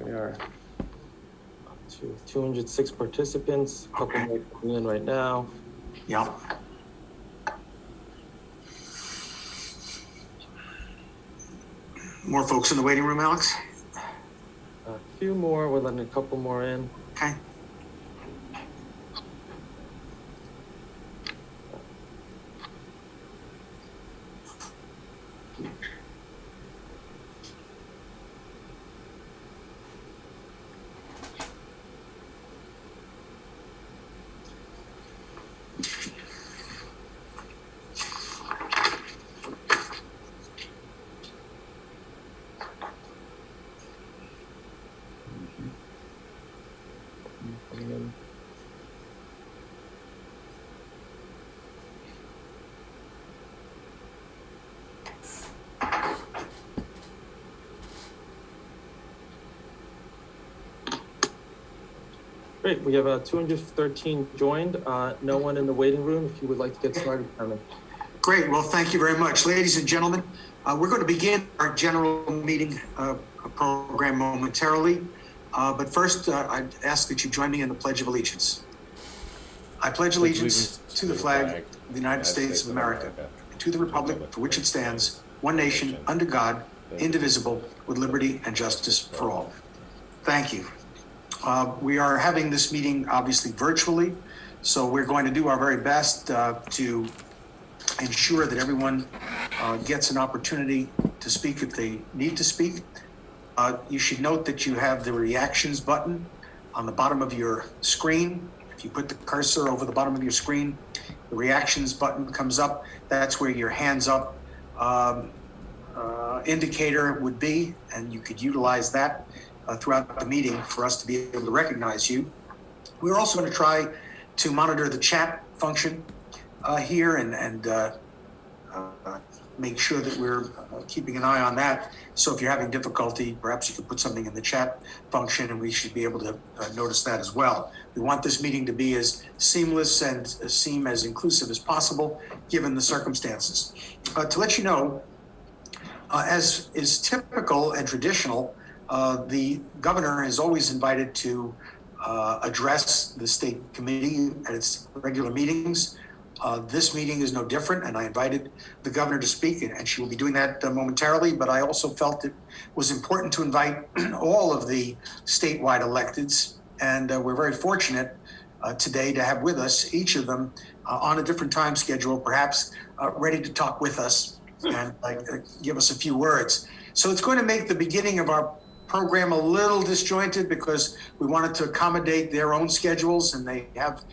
We are up to 206 participants. A couple more coming in right now. Yeah. More folks in the waiting room, Alex? A few more. We're letting a couple more in. Okay. Coming in. Great, we have 213 joined. No one in the waiting room. If you would like to get started, Chairman. Great, well, thank you very much. Ladies and gentlemen, we're going to begin our general meeting program momentarily. But first, I'd ask that you join me in the Pledge of Allegiance. I pledge allegiance to the flag of the United States of America, and to the republic for which it stands, one nation, under God, indivisible, with liberty and justice for all. Thank you. We are having this meeting obviously virtually, so we're going to do our very best to ensure that everyone gets an opportunity to speak if they need to speak. You should note that you have the reactions button on the bottom of your screen. If you put the cursor over the bottom of your screen, the reactions button comes up. That's where your hands up indicator would be, and you could utilize that throughout the meeting for us to be able to recognize you. We're also going to try to monitor the chat function here and make sure that we're keeping an eye on that. So if you're having difficulty, perhaps you could put something in the chat function and we should be able to notice that as well. We want this meeting to be as seamless and seem as inclusive as possible, given the circumstances. To let you know, as is typical and traditional, the governor is always invited to address the state committee at its regular meetings. This meeting is no different, and I invited the governor to speak, and she will be doing that momentarily, but I also felt it was important to invite all of the statewide electeds, and we're very fortunate today to have with us, each of them on a different time schedule, perhaps ready to talk with us and give us a few words. So it's going to make the beginning of our program a little disjointed because we wanted to accommodate their own schedules, and they have,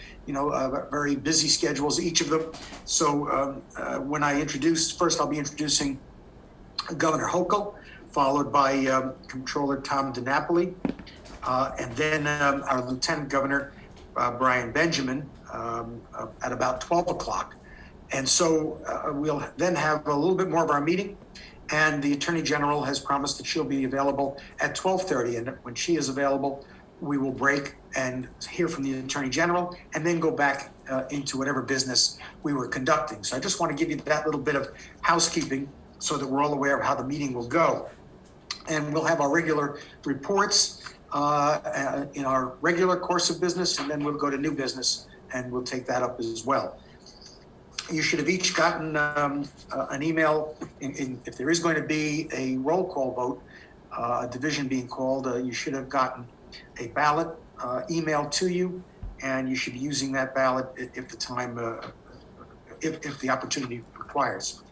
very busy schedules, each of them. So when I introduce, first I'll be introducing Governor Hochul, followed by Comptroller Tom DiNapoli, and then our Lieutenant Governor, Brian Benjamin, at about 12 o'clock. And so we'll then have a little bit more of our meeting. And the Attorney General has promised that she'll be available at 12:30. And when she is available, we will break and hear from the Attorney General and then go back into whatever business we were conducting. So I just want to give you that little bit of housekeeping so that we're all aware of how the meeting will go. And we'll have our regular reports in our regular course of business, and then we'll go to new business and we'll take that up as well. You should have each gotten an email if there is going to be a roll call vote, a division being called, you should have gotten a ballot emailed to you, and you should be using that ballot if the time, if the opportunity requires.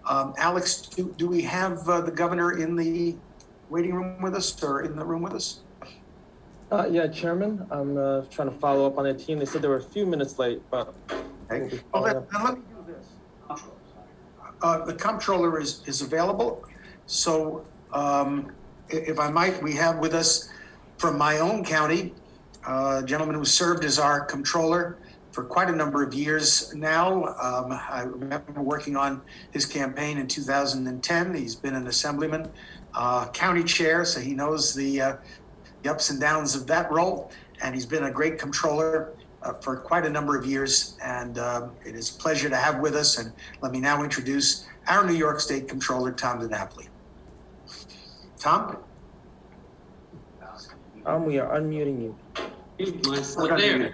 Alex, do we have the governor in the waiting room with us or in the room with us? Yeah, Chairman, I'm trying to follow up on that team. They said they were a few minutes late, but okay. Well, then let me do this. The comptroller is available. So if I might, we have with us from my own county, a gentleman who served as our comptroller for quite a number of years now. I remember working on his campaign in 2010. He's been an assemblyman, county chair, so he knows the ups and downs of that role. And he's been a great comptroller for quite a number of years, and it is a pleasure to have with us. And let me now introduce our New York State Comptroller, Tom DiNapoli. Tom? We are unmuting you.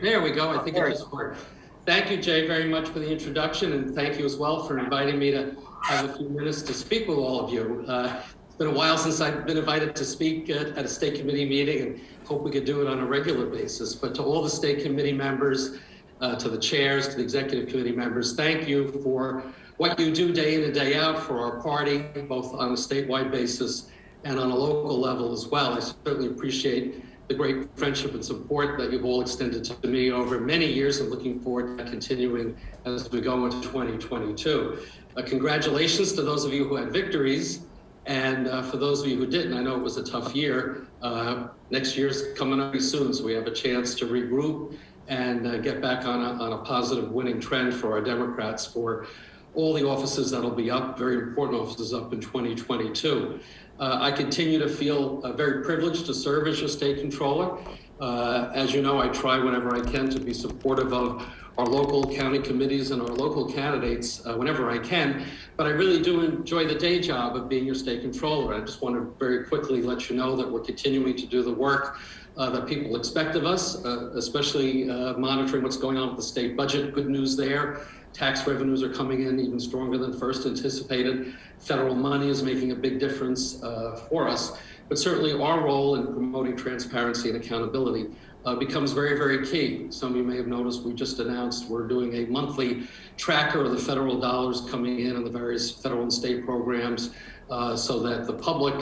There we go. I think it just worked. Thank you, Jay, very much for the introduction, and thank you as well for inviting me to have a few minutes to speak with all of you. It's been a while since I've been invited to speak at a state committee meeting, and hope we could do it on a regular basis. But to all the state committee members, to the chairs, to the executive committee members, thank you for what you do day in and day out for our party, both on a statewide basis and on a local level as well. I certainly appreciate the great friendship and support that you've all extended to me over many years, and looking forward to continuing as we go into 2022. Congratulations to those of you who had victories, and for those of you who didn't, I know it was a tough year. Next year's coming up soon, so we have a chance to regroup and get back on a positive winning trend for our Democrats for all the offices that'll be up, very important offices up in 2022. I continue to feel very privileged to serve as your state controller. As you know, I try whenever I can to be supportive of our local county committees and our local candidates whenever I can, but I really do enjoy the day job of being your state controller. I just want to very quickly let you know that we're continuing to do the work that people expect of us, especially monitoring what's going on with the state budget. Good news there. Tax revenues are coming in even stronger than first anticipated. Federal money is making a big difference for us, but certainly our role in promoting transparency and accountability becomes very, very key. Some of you may have noticed we just announced we're doing a monthly tracker of the federal dollars coming in and the various federal and state programs so that the public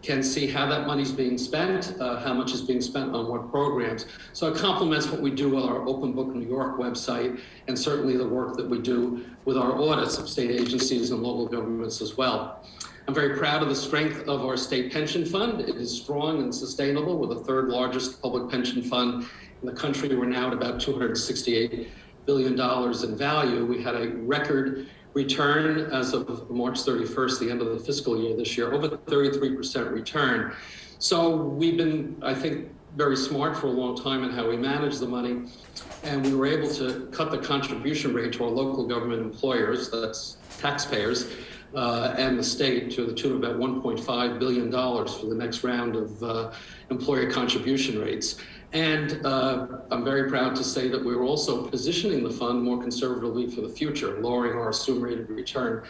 can see how that money's being spent, how much is being spent on what programs. So it complements what we do with our Open Book New York website, and certainly the work that we do with our audits of state agencies and local governments as well. I'm very proud of the strength of our state pension fund. It is strong and sustainable, with the third largest public pension fund in the country. We're now at about $268 billion in value. We had a record return as of March 31st, the end of the fiscal year this year, over 33% return. So we've been, I think, very smart for a long time in how we manage the money, and we were able to cut the contribution rate to our local government employers, that's taxpayers, and the state, to the tune of about $1.5 billion for the next round of employer contribution rates. And I'm very proud to say that we're also positioning the fund more conservatively for the future, lowering our assumed rate of return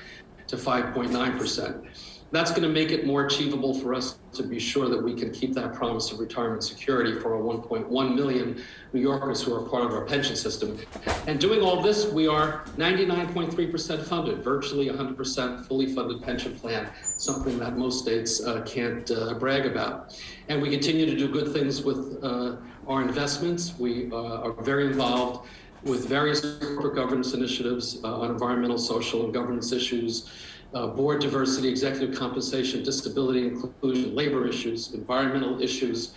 to 5.9%. That's going to make it more achievable for us to be sure that we can keep that promise of retirement security for our 1.1 million New Yorkers who are part of our pension system. And doing all this, we are 99.3% funded, virtually 100% fully funded pension plan, something that most states can't brag about. And we continue to do good things with our investments. We are very involved with various corporate governance initiatives on environmental, social, and governance issues, board diversity, executive compensation, disability inclusion, labor issues, environmental issues.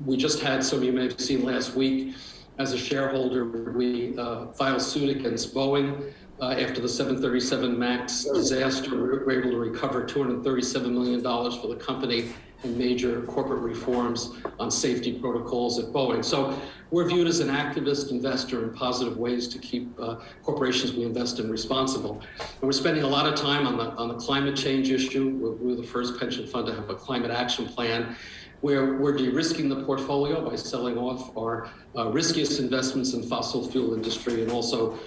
We just had, some of you may have seen last week, as a shareholder, we filed suit against Boeing after the 737 MAX disaster. We were able to recover $237 million for the company and major corporate reforms on safety protocols at Boeing. So we're viewed as an activist investor in positive ways to keep corporations we invest in responsible. And we're spending a lot of time on the climate change issue. We're the first pension fund to have a climate action plan, where we're de-risking the portfolio by selling off our riskiest investments in fossil fuel industry, and also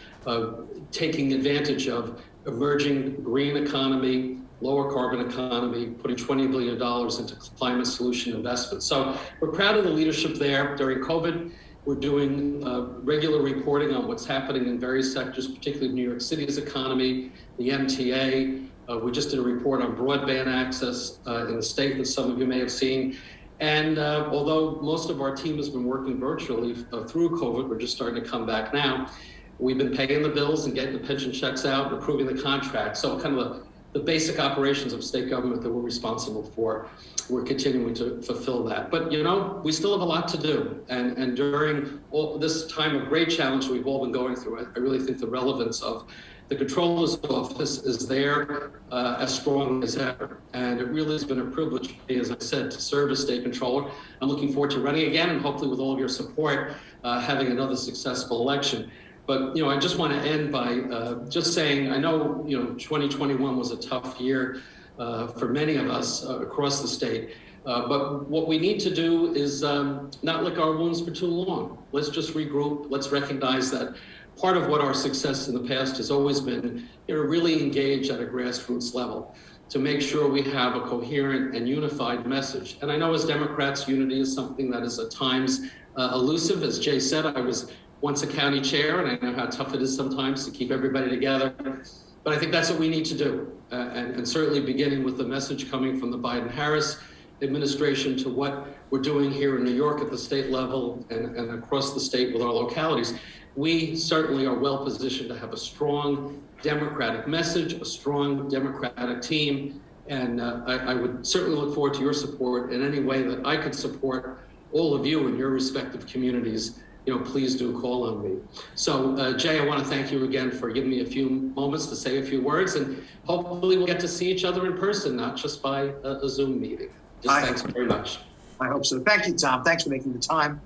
taking advantage of emerging green economy, lower carbon economy, putting $20 billion into climate solution investments. So we're proud of the leadership there. During COVID, we're doing regular reporting on what's happening in various sectors, particularly New York City's economy, the MTA. We just did a report on broadband access in the state that some of you may have seen. And although most of our team has been working virtually through COVID, we're just starting to come back now. We've been paying the bills and getting the pension checks out and approving the contracts. So kind of the basic operations of state government that we're responsible for, we're continuing to fulfill that. But, you know, we still have a lot to do. And during all this time of great challenge we've all been going through, I really think the relevance of the Comptroller's Office is there as strong as ever. And it really has been a privilege for me, as I said, to serve as state controller. I'm looking forward to running again, and hopefully with all of your support, having another successful election. But, you know, I just want to end by just saying, I know, 2021 was a tough year for many of us across the state. But what we need to do is not lick our wounds for too long. Let's just regroup. Let's recognize that part of what our success in the past has always been, really engage at a grassroots level to make sure we have a coherent and unified message. And I know as Democrats, unity is something that is at times elusive. As Jay said, I was once a county chair, and I know how tough it is sometimes to keep everybody together. But I think that's what we need to do. And certainly beginning with the message coming from the Biden-Harris administration to what we're doing here in New York at the state level and across the state with our localities, we certainly are well positioned to have a strong Democratic message, a strong Democratic team. And I would certainly look forward to your support in any way that I could support all of you in your respective communities. Please do call on me. So Jay, I want to thank you again for giving me a few moments to say a few words, and hopefully we'll get to see each other in person, not just by a Zoom meeting. Thanks very much. I hope so. Thank you, Tom. Thanks for making the time.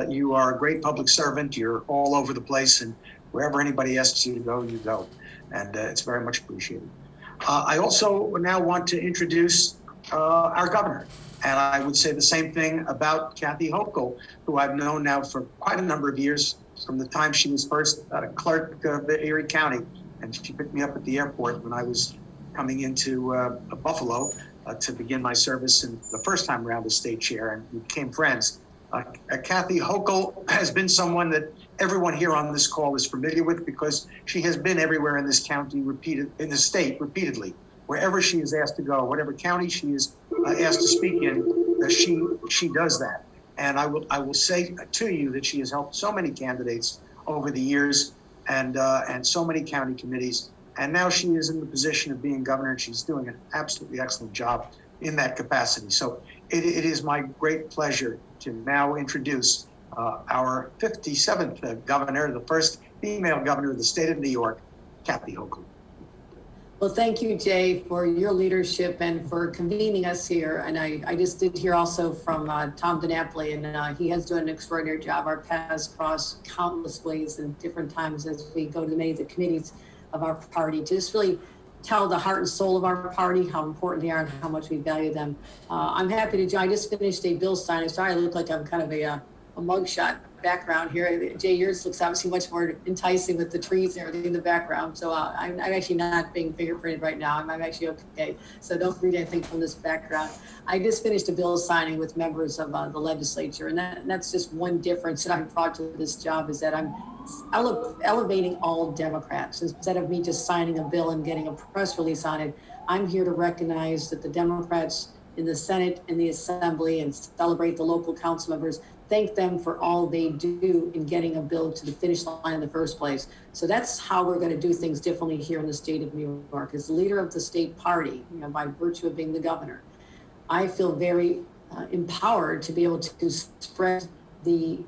You are a great public servant. You're all over the place, and wherever anybody asks you to go, you go. And it's very much appreciated. I also now want to introduce our governor. And I would say the same thing about Kathy Hochul, who I've known now for quite a number of years, from the time she was first a clerk of Erie County. And she picked me up at the airport when I was coming into Buffalo to begin my service in the first time around as state chair, and we became friends. Kathy Hochul has been someone that everyone here on this call is familiar with because she has been everywhere in this county, in the state repeatedly. Wherever she is asked to go, whatever county she is asked to speak in, she does that. And I will say to you that she has helped so many candidates over the years and so many county committees. And now she is in the position of being governor, and she's doing an absolutely excellent job in that capacity. So it is my great pleasure to now introduce our 57th governor, the first female governor of the state of New York, Kathy Hochul. Well, thank you, Jay, for your leadership and for convening us here. And I just did hear also from Tom DiNapoli, and he has done an extraordinary job. Our paths cross countless ways and different times as we go to many of the committees of our party to just really tell the heart and soul of our party how important they are and how much we value them. I'm happy to join. I just finished a bill signing. Sorry, I look like I'm kind of a mugshot background here. Jay, yours looks obviously much more enticing with the trees and everything in the background. So I'm actually not being fingerprinted right now. I'm actually okay. So don't read anything from this background. I just finished a bill signing with members of the legislature. And that's just one difference that I've brought to this job is that I'm elevating all Democrats. Instead of me just signing a bill and getting a press release on it, I'm here to recognize that the Democrats in the Senate and the Assembly and celebrate the local council members, thank them for all they do in getting a bill to the finish line in the first place. So that's how we're going to do things differently here in the state of New York. As the leader of the state party, by virtue of being the governor, I feel very empowered to be able to spread the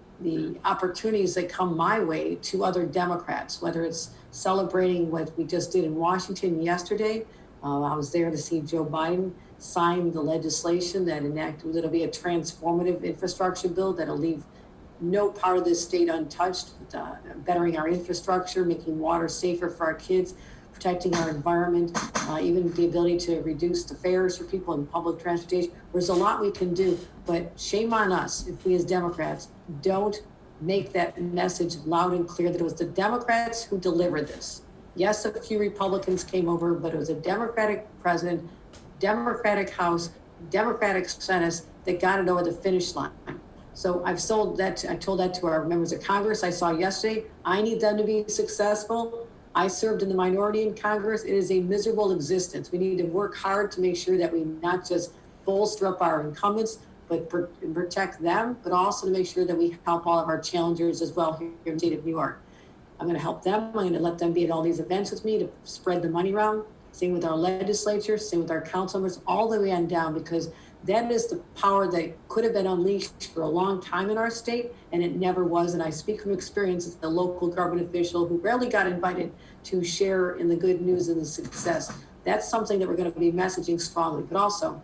opportunities that come my way to other Democrats, whether it's celebrating what we just did in Washington yesterday. I was there to see Joe Biden sign the legislation that'll be a transformative infrastructure bill that'll leave no part of this state untouched, bettering our infrastructure, making water safer for our kids, protecting our environment, even the ability to reduce the fares for people in public transportation. There's a lot we can do, but shame on us if we as Democrats don't make that message loud and clear that it was the Democrats who delivered this. Yes, a few Republicans came over, but it was a Democratic president, Democratic House, Democratic Senate that got it over the finish line. So I told that to our members of Congress I saw yesterday. I need them to be successful. I served in the minority in Congress. It is a miserable existence. We need to work hard to make sure that we not just bolster up our incumbents, but protect them, but also to make sure that we help all of our challengers as well here in the state of New York. I'm going to help them. I'm going to let them be at all these events with me to spread the money around. Same with our legislature, same with our council members, all the way on down, because that is the power that could have been unleashed for a long time in our state, and it never was. And I speak from experience as a local government official who rarely got invited to share in the good news and the success. That's something that we're going to be messaging strongly. But also,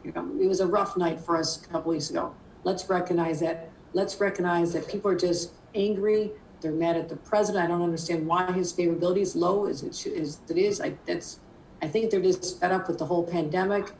it was a rough night for us a couple weeks ago. Let's recognize that. Let's recognize that people are just angry. They're mad at the president. I don't understand why his favorability is low as it is. I think they're just fed up with the whole pandemic.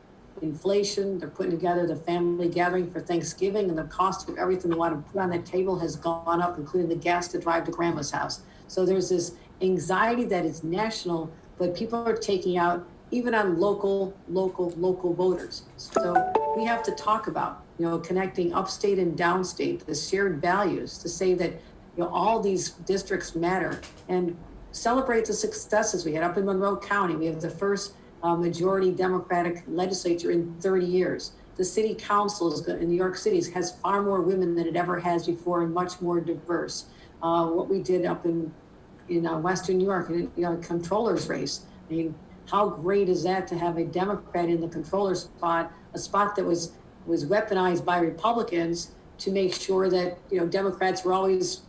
inflation. They're putting together the family gathering for Thanksgiving, and the cost of everything they want to put on that table has gone up, including the gas to drive to grandma's house. So there's this anxiety that is national, but people are taking out even on local voters. So we have to talk about, connecting upstate and downstate, the shared values to say that, all these districts matter, and celebrate the successes we had up in Monroe County. We have the first majority Democratic legislature in 30 years. The city council in New York City has far more women than it ever has before and much more diverse. What we did up in Western New York, controller's race. I mean, how great is that to have a Democrat in the controller spot, a spot that was weaponized by Republicans to make sure that, Democrats were always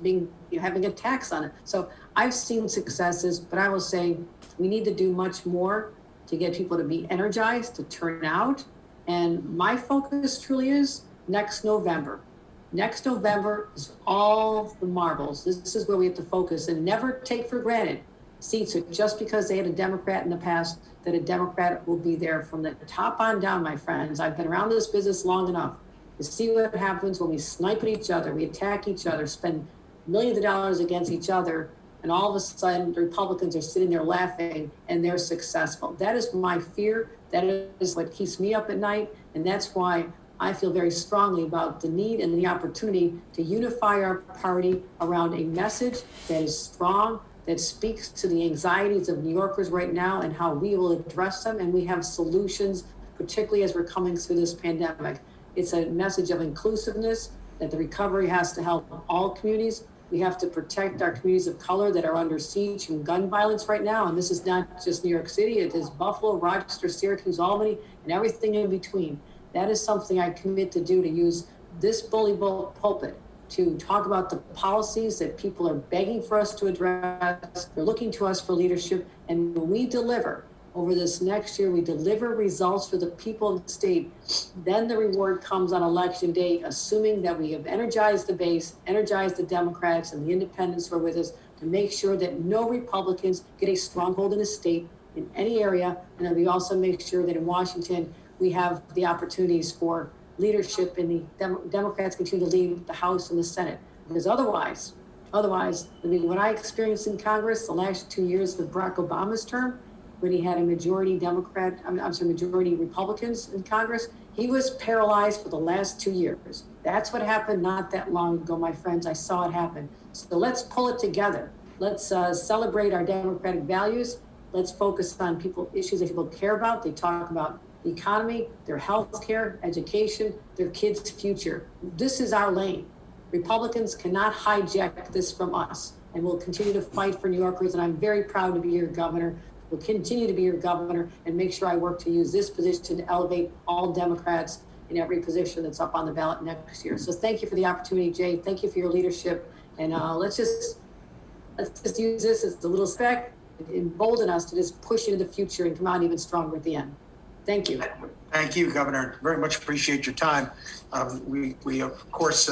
having a tax on it. So I've seen successes, but I will say we need to do much more to get people to be energized, to turn out. And my focus truly is next November. Next November is all the marbles. This is where we have to focus and never take for granted seats just because they had a Democrat in the past, that a Democrat will be there from the top on down, my friends. I've been around this business long enough to see what happens when we snipe at each other, we attack each other, spend millions of dollars against each other, and all of a sudden the Republicans are sitting there laughing and they're successful. That is my fear. That is what keeps me up at night. And that's why I feel very strongly about the need and the opportunity to unify our party around a message that is strong, that speaks to the anxieties of New Yorkers right now and how we will address them. And we have solutions, particularly as we're coming through this pandemic. It's a message of inclusiveness, that the recovery has to help all communities. We have to protect our communities of color that are under siege from gun violence right now. And this is not just New York City, it is Buffalo, Rochester, Syracuse, Albany, and everything in between. That is something I commit to do, to use this bully pulpit to talk about the policies that people are begging for us to address. They're looking to us for leadership. And when we deliver over this next year, we deliver results for the people of the state, then the reward comes on election day, assuming that we have energized the base, energized the Democrats and the independents who are with us, to make sure that no Republicans get a stronghold in the state in any area. And then we also make sure that in Washington, we have the opportunities for leadership, and the Democrats continue to lead the House and the Senate. Because otherwise, I mean, what I experienced in Congress the last 2 years of Barack Obama's term, when he had a majority majority Republicans in Congress, he was paralyzed for the last 2 years. That's what happened not that long ago, my friends. I saw it happen. So let's pull it together. Let's celebrate our democratic values. Let's focus on issues that people care about. They talk about the economy, their health care, education, their kids' future. This is our lane. Republicans cannot hijack this from us, and we'll continue to fight for New Yorkers. And I'm very proud to be your governor. Will continue to be your governor, and make sure I work to use this position to elevate all Democrats in every position that's up on the ballot next year. So thank you for the opportunity, Jay. Thank you for your leadership. And let's just use this as a little spec, embolden us to just push into the future and come out even stronger at the end. Thank you. Thank you, Governor. Very much appreciate your time. We of course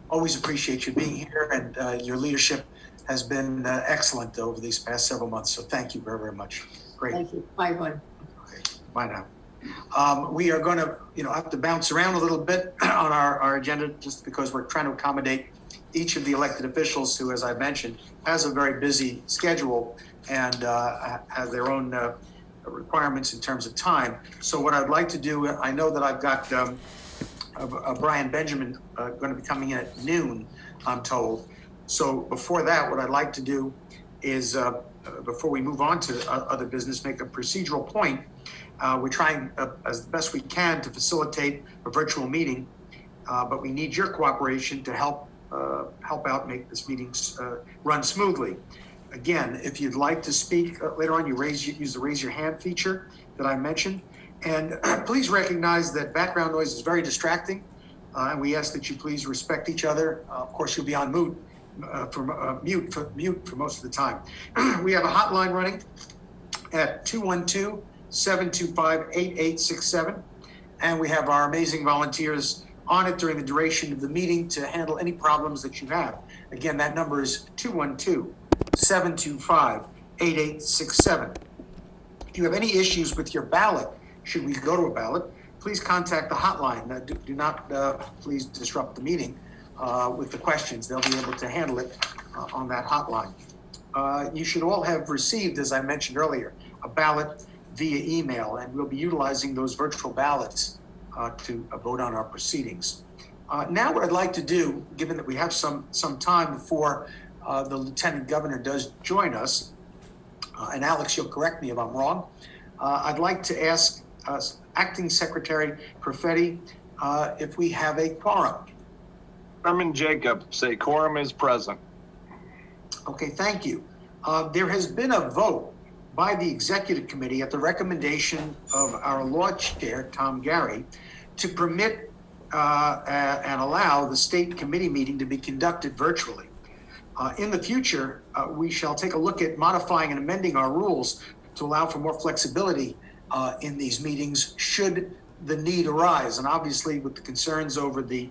always appreciate you being here, and your leadership has been excellent over these past several months. So thank you very, very much. Great. Thank you. Bye, everyone. Okay. Bye now. We are going to, have to bounce around a little bit on our agenda, just because we're trying to accommodate each of the elected officials who, as I mentioned, has a very busy schedule and has their own requirements in terms of time. So what I'd like to do, I know that I've got Brian Benjamin going to be coming in at noon, I'm told. So before that, what I'd like to do is, before we move on to other business, make a procedural point. We're trying as best we can to facilitate a virtual meeting, but we need your cooperation to help out make this meeting run smoothly. Again, if you'd like to speak later on, use the raise your hand feature that I mentioned. And please recognize that background noise is very distracting. And we ask that you please respect each other. Of course, you'll be on mute for most of the time. We have a hotline running at 212-725-8867. And we have our amazing volunteers on it during the duration of the meeting to handle any problems that you have. Again, that number is 212-725-8867. If you have any issues with your ballot, should we go to a ballot, please contact the hotline. Do not please disrupt the meeting with the questions. They'll be able to handle it on that hotline. You should all have received, as I mentioned earlier, a ballot via email, and we'll be utilizing those virtual ballots to vote on our proceedings. Now what I'd like to do, given that we have some time before the Lieutenant Governor does join us, and Alex, you'll correct me if I'm wrong, I'd like to ask Acting Secretary Perfetti if we have a quorum. Chairman Jacob, say quorum is present. Okay, thank you. There has been a vote by the Executive Committee at the recommendation of our Law Chair, Tom Gary, to permit and allow the state committee meeting to be conducted virtually. In the future, we shall take a look at modifying and amending our rules to allow for more flexibility in these meetings should the need arise. And obviously with the concerns over the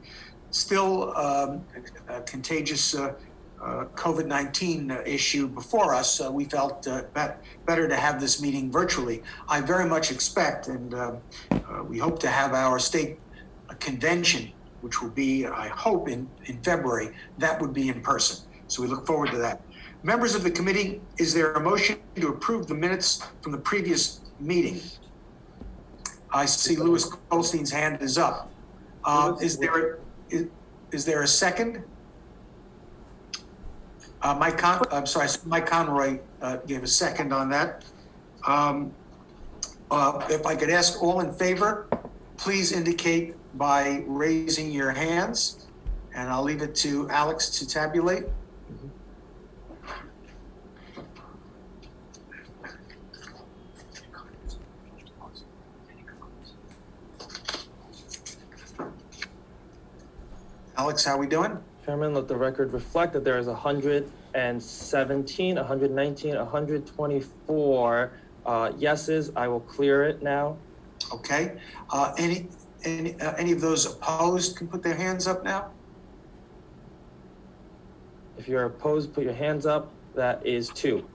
still contagious COVID-19 issue before us, we felt better to have this meeting virtually. I very much expect, and we hope to have our state convention, which will be, I hope, in February, that would be in person. So we look forward to that. Members of the committee, is there a motion to approve the minutes from the previous meeting? I see Louis Goldstein's hand is up. Is there a second? Mike Conroy gave a second on that. If I could ask all in favor, please indicate by raising your hands, and I'll leave it to Alex to tabulate. Alex, how we doing? Chairman, let the record reflect that there is 117, 119, 124 yeses. I will clear it now. Okay. Any of those opposed can put their hands up now? If you're opposed, put your hands up. That is 2.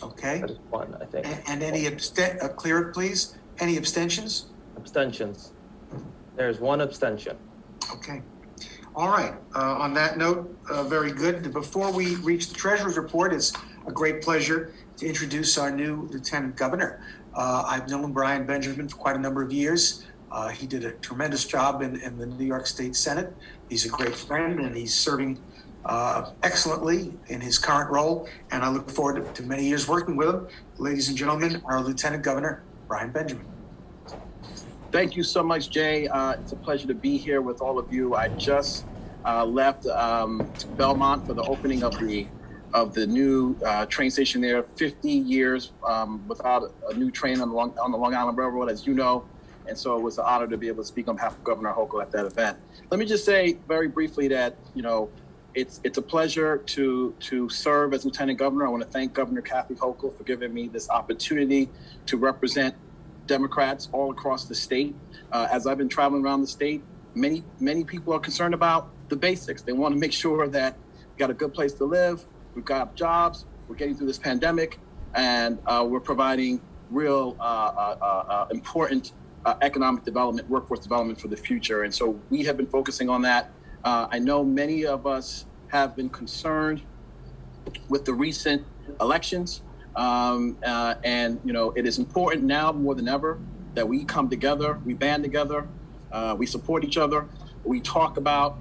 Okay. That is 1, I think. And any clear it, please. Any abstentions? Abstentions. There's 1 abstention. Okay. All right. On that note, very good. Before we reach the Treasurer's report, it's a great pleasure to introduce our new Lieutenant Governor. I've known Brian Benjamin for quite a number of years. He did a tremendous job in the New York State Senate. He's a great friend, and he's serving excellently in his current role, and I look forward to many years working with him. Ladies and gentlemen, our Lieutenant Governor, Brian Benjamin. Thank you so much, Jay. It's a pleasure to be here with all of you. I just left Belmont for the opening of the new train station there. 50 years without a new train on the Long Island Railroad, as you know. And so it was an honor to be able to speak on behalf of Governor Hochul at that event. Let me just say very briefly that, it's a pleasure to serve as Lieutenant Governor. I want to thank Governor Kathy Hochul for giving me this opportunity to represent Democrats all across the state. As I've been traveling around the state, many people are concerned about the basics. They want to make sure that we got a good place to live, we've got jobs, we're getting through this pandemic, and we're providing real important economic development, workforce development for the future. And so we have been focusing on that. I know many of us have been concerned with the recent elections. And it is important now more than ever that we come together, we band together, we support each other. We talk about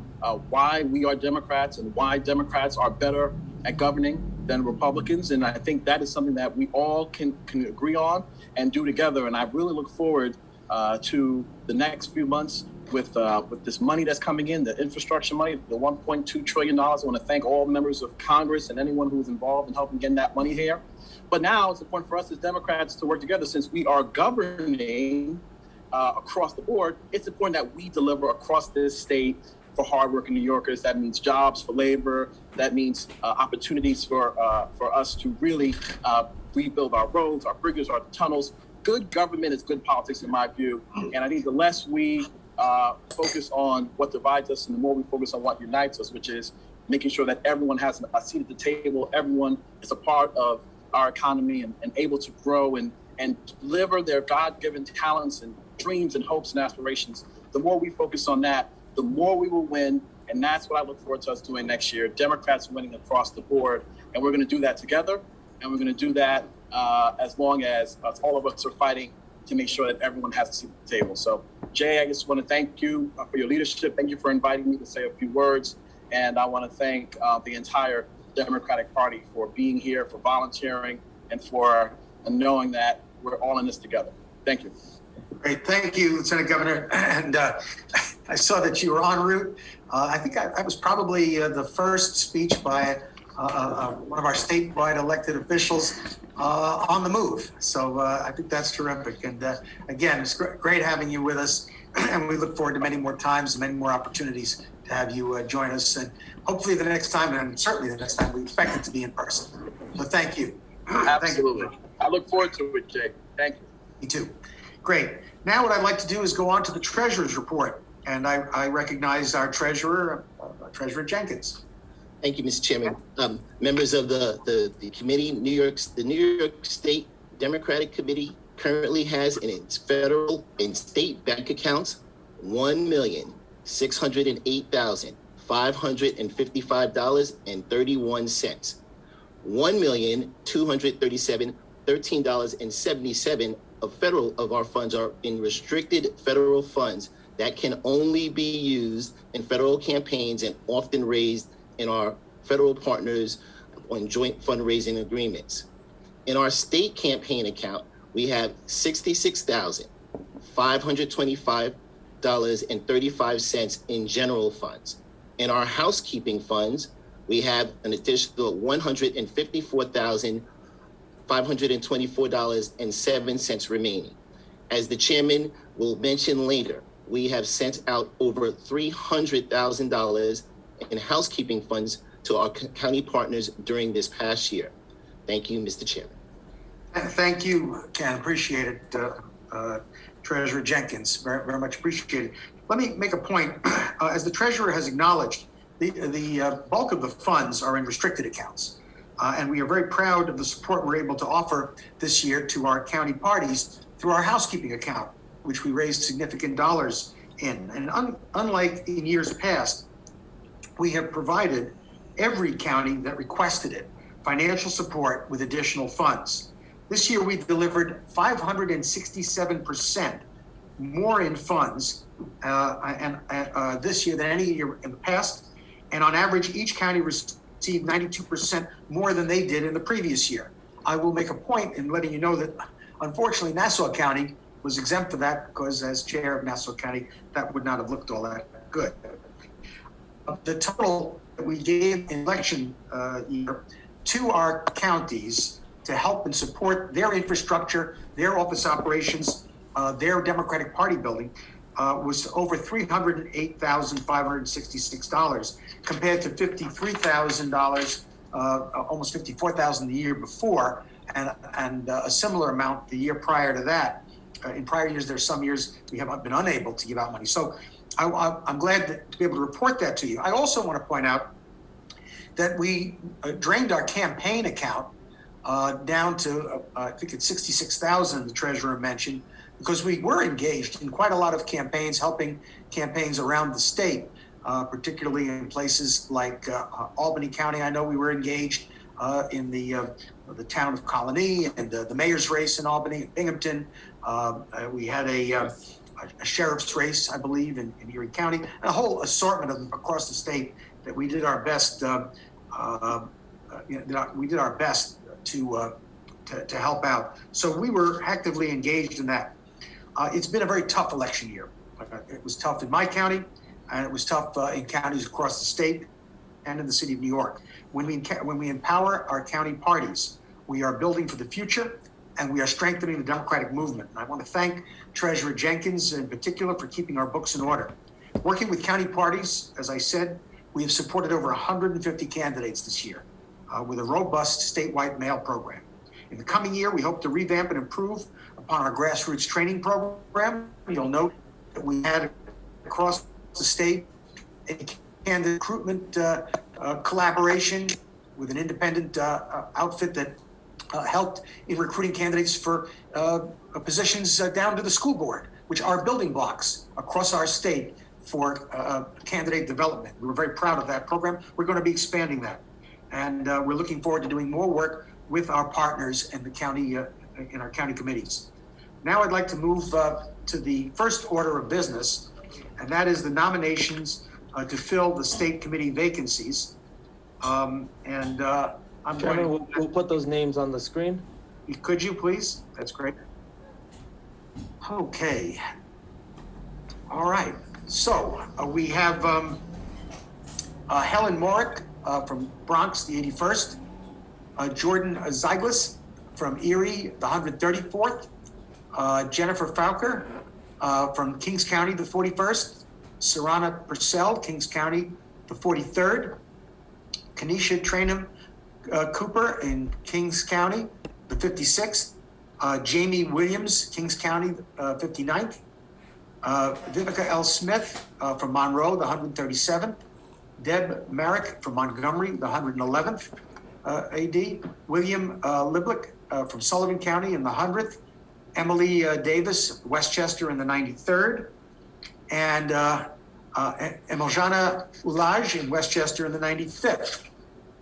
why we are Democrats and why Democrats are better at governing than Republicans. And I think that is something that we all can agree on and do together. And I really look forward to the next few months with this money that's coming in, the infrastructure money, the $1.2 trillion. I want to thank all members of Congress and anyone who's involved in helping get that money here. But now it's important for us as Democrats to work together. Since we are governing across the board, it's important that we deliver across this state for hardworking New Yorkers. That means jobs for labor. That means opportunities for us to really rebuild our roads, our bridges, our tunnels. Good government is good politics, in my view. And I think the less we focus on what divides us and the more we focus on what unites us, which is making sure that everyone has a seat at the table, everyone is a part of our economy and able to grow and deliver their God-given talents dreams and hopes and aspirations. The more we focus on that, the more we will win. And that's what I look forward to us doing next year. Democrats winning across the board. And we're going to do that together. And we're going to do that as long as all of us are fighting to make sure that everyone has a seat at the table. So, Jay, I just want to thank you for your leadership. Thank you for inviting me to say a few words. And I want to thank the entire Democratic Party for being here, for volunteering, and for knowing that we're all in this together. Thank you. Great, thank you, Lieutenant Governor. And I saw that you were en route. I think I was probably the first speech by one of our statewide elected officials on the move. So I think that's terrific. And again, it's great having you with us. And we look forward to many more times and many more opportunities to have you join us. And hopefully the next time, and certainly the next time, we expect it to be in person. So thank you. Absolutely. Thank you. I look forward to it, Jay. Thank you. Me too. Great. Now what I'd like to do is go on to the treasurer's report. And I recognize our treasurer, Treasurer Jenkins. Thank you, Mr. Chairman. Members of the committee, the New York State Democratic Committee currently has in its federal and state bank accounts $1,608,555.31. $1,237,13.77 of our funds are in restricted federal funds that can only be used in federal campaigns and often raised in our federal partners on joint fundraising agreements. In our state campaign account, we have $66,525.35 in general funds. In our housekeeping funds, we have an additional $154,524.07 remaining. As the chairman will mention later, we have sent out over $300,000 in housekeeping funds to our county partners during this past year. Thank you, Mr. Chairman. Thank you, Ken. Appreciate it, Treasurer Jenkins. Very, very much appreciated. Let me make a point. As the treasurer has acknowledged, the bulk of the funds are in restricted accounts. And we are very proud of the support we're able to offer this year to our county parties through our housekeeping account, which we raised significant dollars in. And unlike in years past, we have provided every county that requested it financial support with additional funds. This year, we delivered 567% more in funds this year than any year in the past. And on average, each county received 92% more than they did in the previous year. I will make a point in letting you know that, unfortunately, Nassau County was exempt of that because, as chair of Nassau County, that would not have looked all that good. The total that we gave in election year to our counties to help and support their infrastructure, their office operations, their Democratic Party building was over $308,566 compared to $53,000, almost $54,000 the year before, and a similar amount the year prior to that. In prior years, there's some years we have been unable to give out money. So I'm glad to be able to report that to you. I also want to point out that we drained our campaign account down to, I think it's 66,000, the treasurer mentioned, because we were engaged in quite a lot of campaigns, helping campaigns around the state, particularly in places like Albany County. I know we were engaged in the town of Colony and the mayor's race in Albany and Binghamton. We had a sheriff's race, I believe, in Erie County, and a whole assortment of them across the state that we did our best. We did our best to help out. So we were actively engaged in that. It's been a very tough election year. It was tough in my county, and it was tough in counties across the state and in the city of New York. When we empower our county parties, we are building for the future, and we are strengthening the democratic movement. And I want to thank Treasurer Jenkins in particular for keeping our books in order. Working with county parties, as I said, we have supported over 150 candidates this year with a robust statewide mail program. In the coming year, we hope to revamp and improve upon our grassroots training program. You'll note that we had across the state a candidate recruitment collaboration with an independent outfit that helped in recruiting candidates for positions down to the school board. which are building blocks across our state for candidate development. We were very proud of that program. We're going to be expanding that. And we're looking forward to doing more work with our partners in the county, in our county committees. Now I'd like to move to the first order of business, and that is the nominations to fill the state committee vacancies. I'm Chairman, we'll put those names on the screen. Could you please? That's great. Okay. All right. So we have Helen Morick from Bronx, the 81st. Jordan Zeiglis from Erie, the 134th. Jennifer Fowker from Kings County, the 41st. Sarana Purcell, Kings County, the 43rd. Kenesha Trainham Cooper in Kings County, the 56th. Jamie Williams, Kings County, 59th. Vivica L. Smith from Monroe, the 137th. Deb Merrick from Montgomery, the 111th AD. William Liblick from Sullivan County in the 100th. Emily Davis, Westchester in the 93rd. And Emiljana Ulaj in Westchester in the 95th.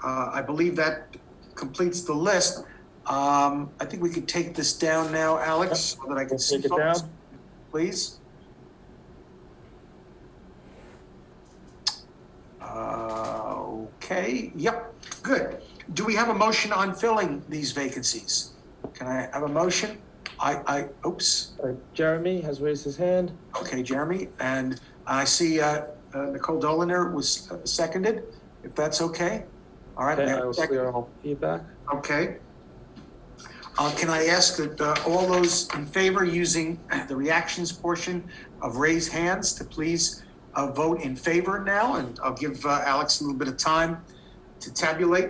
I believe that completes the list. I think we could take this down now, Alex, so that I can see Take it folks, down. please. Okay, yep, good. Do we have a motion on filling these vacancies? Can I have a motion? Oops. Jeremy has raised his hand. Okay, Jeremy, and I see Nicole Doliner was seconded, if that's okay. All right. Okay, I will clear all feedback. Okay. Can I ask that all those in favor using the reactions portion of raise hands to please vote in favor now? And I'll give Alex a little bit of time to tabulate.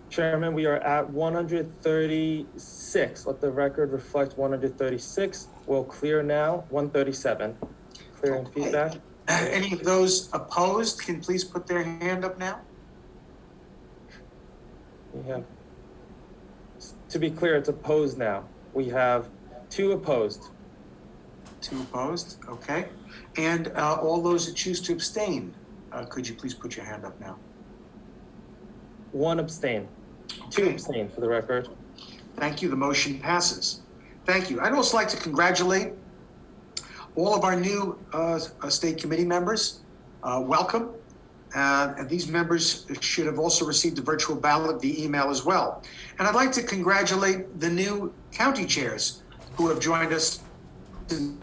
Chairman, we are at 136. Let the record reflect 136. We'll clear now, 137. Clearing Okay. feedback. Any of those opposed can please put their hand up now. We have, to be clear, it's opposed now. We have 2 opposed. 2 opposed, okay. And all those that choose to abstain, could you please put your hand up now? 1 abstain. 2 Okay. abstain for the record. Thank you. The motion passes. Thank you. I'd also like to congratulate all of our new state committee members. Welcome. And these members should have also received a virtual ballot via email as well. And I'd like to congratulate the new county chairs who have joined us in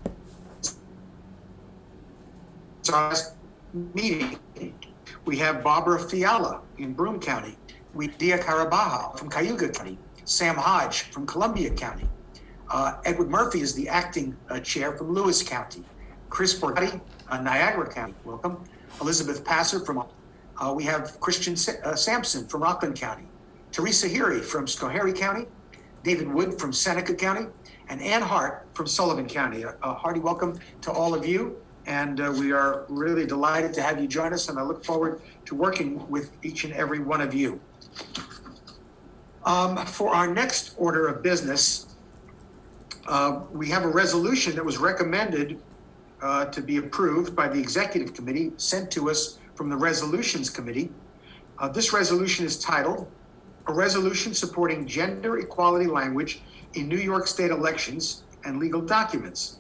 our last meeting. We have Barbara Fiala in Broome County. Dia Carabaja from Cayuga County, Sam Hodge from Columbia County. Edward Murphy is the acting chair from Lewis County. Chris Borgatti, Niagara County, welcome. Elizabeth Passer from, we have Christian Sampson from Rockland County. Teresa Heary from Schoharie County. David Wood from Seneca County. And Ann Hart from Sullivan County. A hearty welcome to all of you. And we are really delighted to have you join us, and I look forward to working with each and every one of you. For our next order of business, we have a resolution that was recommended to be approved by the Executive Committee, sent to us from the Resolutions Committee. This resolution is titled, "A Resolution Supporting Gender Equality Language in New York State Elections and Legal Documents."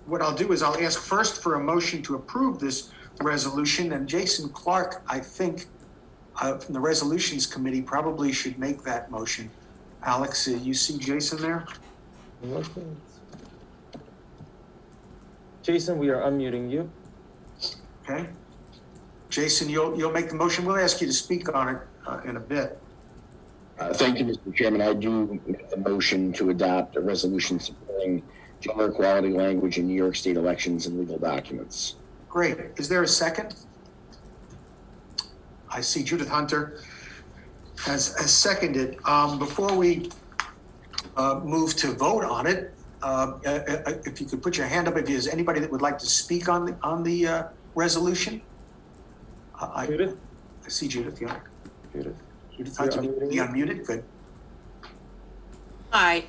What I'll do is I'll ask first for a motion to approve this resolution, and Jason Clark, I think, from the Resolutions Committee probably should make that motion. Alex, you see Jason there? Looking. Jason, we are unmuting you. Okay. Jason, you'll make the motion. We'll ask you to speak on it in a bit. Thank you, Mr. Chairman. I do make the motion to adopt a resolution supporting gender equality language in New York State elections and legal documents. Great. Is there a second? I see Judith Hunter has seconded. Before we move to vote on it. If you could put your hand up, if there's anybody that would like to speak on the resolution. Judith? I see Judith, yeah. Judith. Judith, You're be unmuted, good. Hi,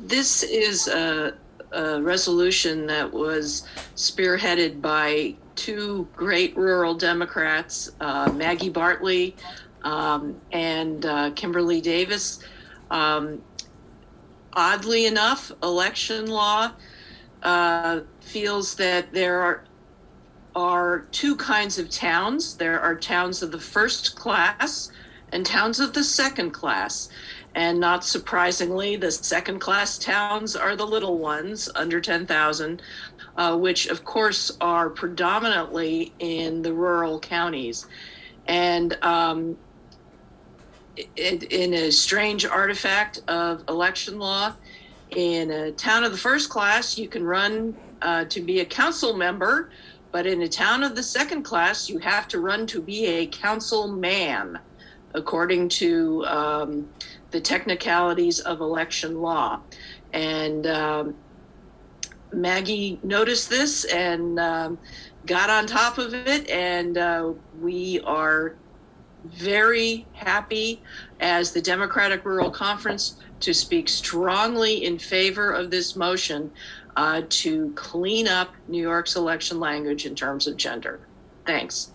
this is a resolution that was spearheaded by two great rural Democrats, Maggie Bartley and Kimberly Davis. Oddly enough, election law feels that there are two kinds of towns. There are towns of the first class and towns of the second class. And not surprisingly, the second class towns are the little ones under 10,000, which of course are predominantly in the rural counties. And in a strange artifact of election law, in a town of the first class, you can run to be a council member, but in a town of the second class, you have to run to be a councilman, according to the technicalities of election law. And Maggie noticed this and got on top of it, and we are very happy as the Democratic Rural Conference to speak strongly in favor of this motion to clean up New York's election language in terms of gender. Thanks.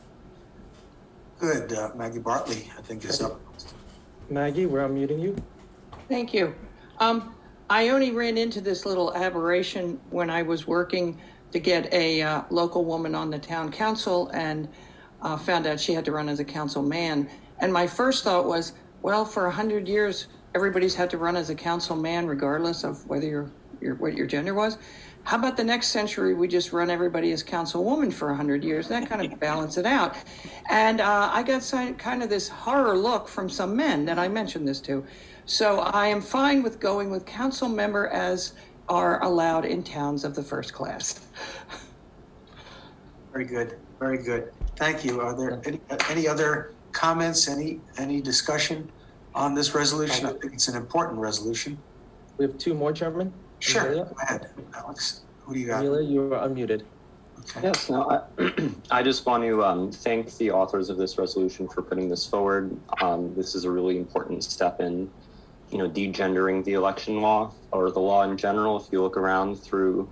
Good, Maggie Bartley, I think is up. Maggie, we're unmuting you. Thank you. I only ran into this little aberration when I was working to get a local woman on the town council and found out she had to run as a councilman. And my first thought was, well, for 100 years, everybody's had to run as a councilman regardless of whether what your gender was. How about the next century, we just run everybody as councilwoman for 100 years? That kind of balance it out. And I got kind of this horror look from some men that I mentioned this to. So I am fine with going with council member as are allowed in towns of the first class. Very good, very good. Thank you. Are there any other comments, any discussion on this resolution? I think it's an important resolution. We have two more, Chairman. Sure, Amelia? go ahead, Alex. Who do you got? Amelia, you are unmuted. Okay. Yes, no, I just want to thank the authors of this resolution for putting this forward. This is a really important step in, degendering the election law or the law in general. If you look around through,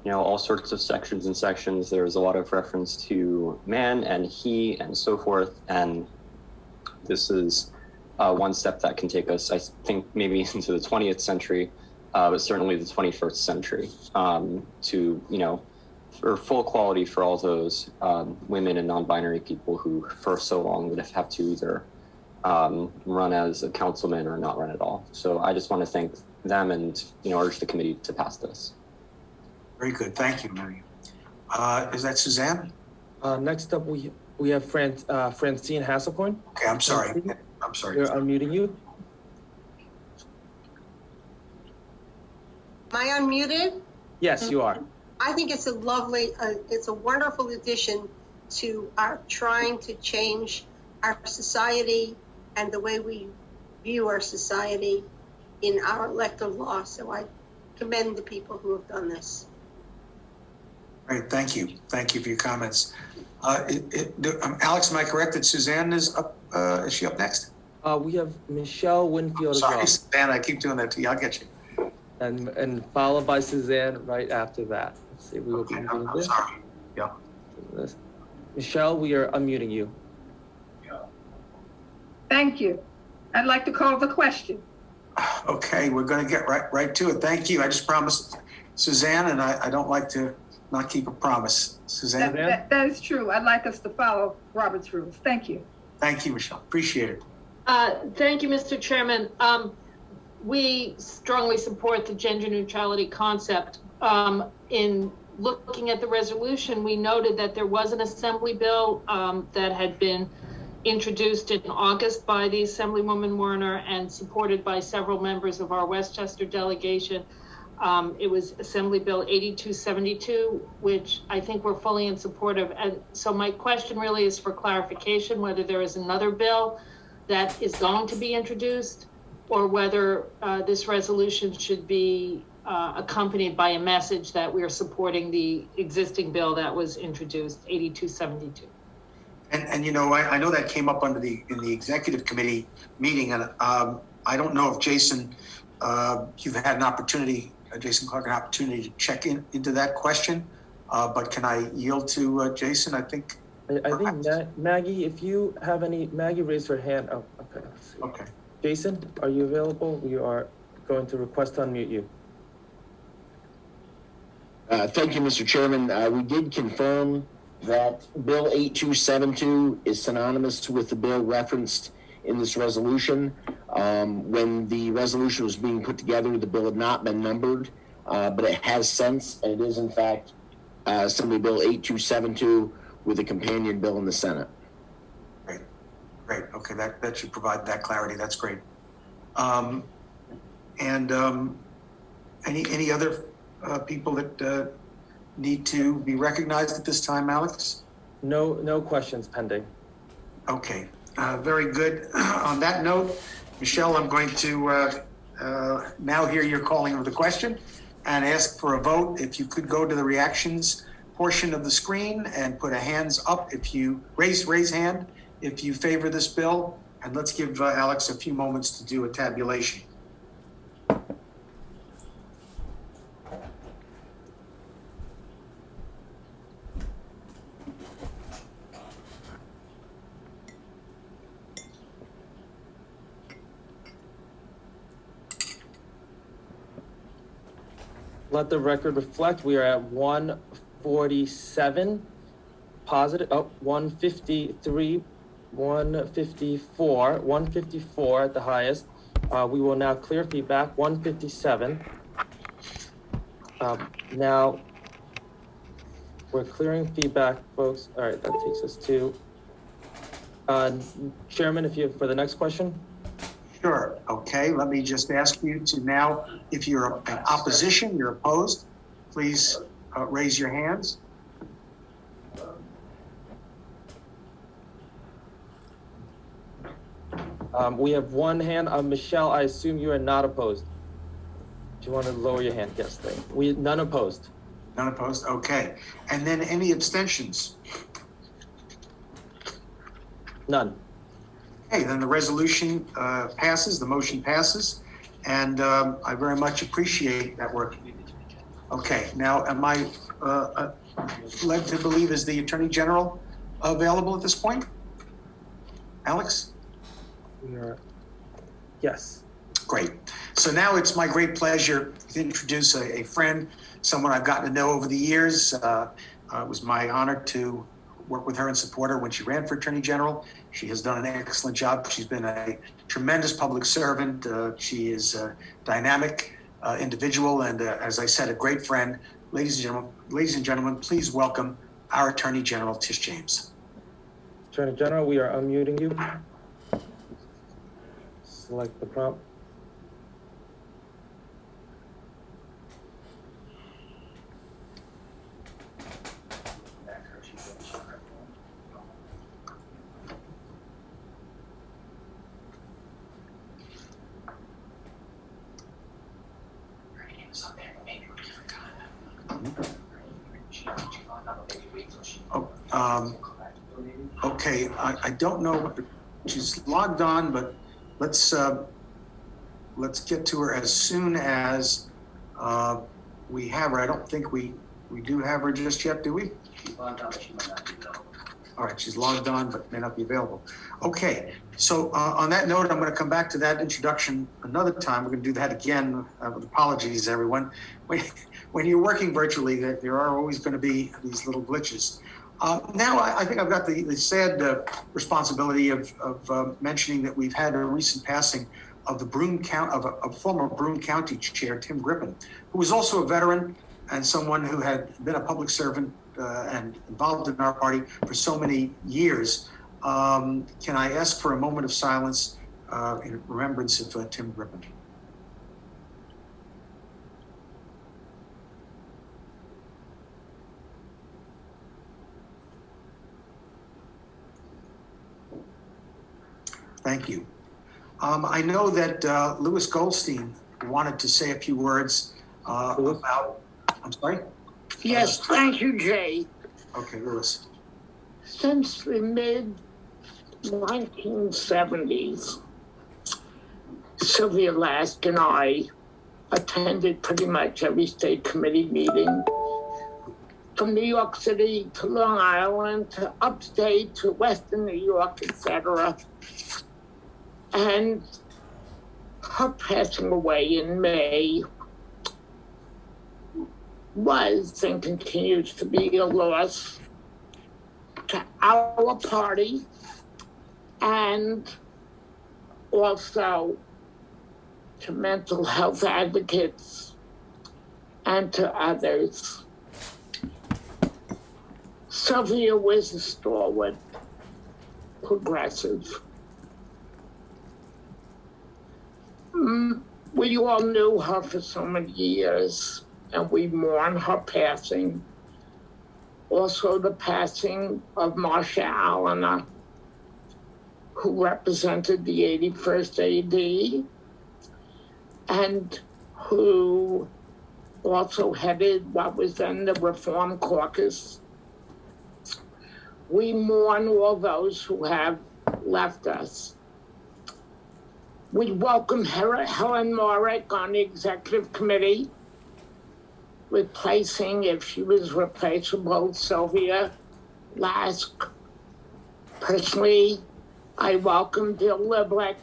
all sorts of sections and sections, there's a lot of reference to man and he and so forth. And this is one step that can take us, I think, maybe into the 20th century, but certainly the 21st century to, for full equality for all those women and non-binary people who for so long would have to either run as a councilman or not run at all. So I just want to thank them and, urge the committee to pass this. Very good, thank you, Mary. Is that Suzanne? Next up, we have Francine Hasselcorn. Okay, I'm sorry. Francine, I'm sorry. We're unmuting you. Am I unmuted? Yes, you are. I think it's a lovely, it's a wonderful addition to our trying to change our society and the way we view our society in our electoral law. So I commend the people who have done this. Great, thank you. Thank you for your comments. Alex, am I correct that Suzanne is up? Is she up next? We have Michelle Winfield as Sorry, well. Suzanne, I keep doing that to you. I'll get you. And followed by Suzanne right after that. Let's see, we will Okay, be I'm doing this. sorry. Yeah. This. Michelle, we are unmuting you. Thank you. I'd like to call the question. Okay, we're going to get right to it. Thank you. I just promised Suzanne, and I don't like to not keep a promise. Suzanne? That is true. I'd like us to follow Robert's rules. Thank you. Thank you, Michelle. Appreciate it. Thank you, Mr. Chairman. We strongly support the gender neutrality concept. In looking at the resolution, we noted that there was an assembly bill that had been introduced in August by the Assemblywoman Warner and supported by several members of our Westchester delegation. It was Assembly Bill 8272, which I think we're fully in support of. And so my question really is for clarification, whether there is another bill that is going to be introduced or whether this resolution should be accompanied by a message that we are supporting the existing bill that was introduced, 8272. And you know, I know that came up in the executive committee meeting, and I don't know if Jason, you've had an opportunity, Jason Clark, an opportunity to check into that question, but can I yield to Jason? I think Maggie, if you have any, Maggie raised her hand. Oh, okay. Let's see. Okay. Jason, are you available? We are going to request to unmute you. Thank you, Mr. Chairman. We did confirm that Bill 8272 is synonymous with the bill referenced in this resolution. When the resolution was being put together, the bill had not been numbered, but it has since, and it is in fact Assembly Bill 8272 with a companion bill in the Senate. Great. Okay, that should provide that clarity. That's great. Any other people that need to be recognized at this time, Alex? No questions pending. Okay, very good. On that note, Michelle, I'm going to now hear your calling of the question and ask for a vote. If you could go to the reactions portion of the screen and put a hands up if you raise hand if you favor this bill, and let's give Alex a few moments to do a tabulation. Let the record reflect we are at 147 positive, 153, 154 at the highest. We will now clear feedback, 157. Now we're clearing feedback, folks. All right, that takes us to Chairman, if you have for the next question. Sure. Okay. Let me just ask you to now, if you're in opposition, you're opposed, please raise your hands. We have one hand. Michelle, I assume you are not opposed. Do you want to lower your hand? Yes, thank you. None opposed. None opposed. Okay. And then any abstentions? None. Okay, then the resolution passes, the motion passes, and I very much appreciate that work. Okay, now am I led to believe, is the Attorney General available at this point? Alex? Yes. Great. So now it's my great pleasure to introduce a friend, someone I've gotten to know over the years. It was my honor to work with her and support her when she ran for Attorney General. She has done an excellent job. She's been a tremendous public servant. She is a dynamic individual and, as I said, a great friend. Ladies and gentlemen, please welcome our Attorney General, Tish James. Attorney General, we are unmuting you. Select the prompt. Okay, I don't know, she's logged on, but let's get to her as soon as we have her. I don't think we do have her just yet, do we? She's logged on, but she might not be available. All right, she's logged on, but may not be available. Okay, so on that note, I'm going to come back to that introduction another time. We're going to do that again with apologies, everyone. When you're working virtually, there are always going to be these little glitches. Now, I think I've got the sad responsibility of mentioning that we've had a recent passing of the former Broome County Chair, Tim Griffin, who was also a veteran and someone who had been a public servant and involved in our party for so many years. Can I ask for a moment of silence in remembrance of Tim Griffin? Thank you. I know that Louis Goldstein wanted to say a few words about, I'm sorry? Yes, thank you, Jay. Okay, Louis. Since the mid-1970s, Sylvia Lask and I attended pretty much every state committee meeting, from New York City to Long Island to upstate to Western New York, etc. And her passing away in May was and continues to be a loss to our party and also to mental health advocates and to others. Sylvia was a stalwart progressive. We all knew her for so many years, and we mourn her passing. Also the passing of Marcia Allena, who represented the 81st AD and who also headed what was then the Reform Caucus. We mourn all those who have left us. We welcome Helen Morick on the executive committee, replacing, if she was replaceable, Sylvia Lask. Personally, I welcome Bill Liblick,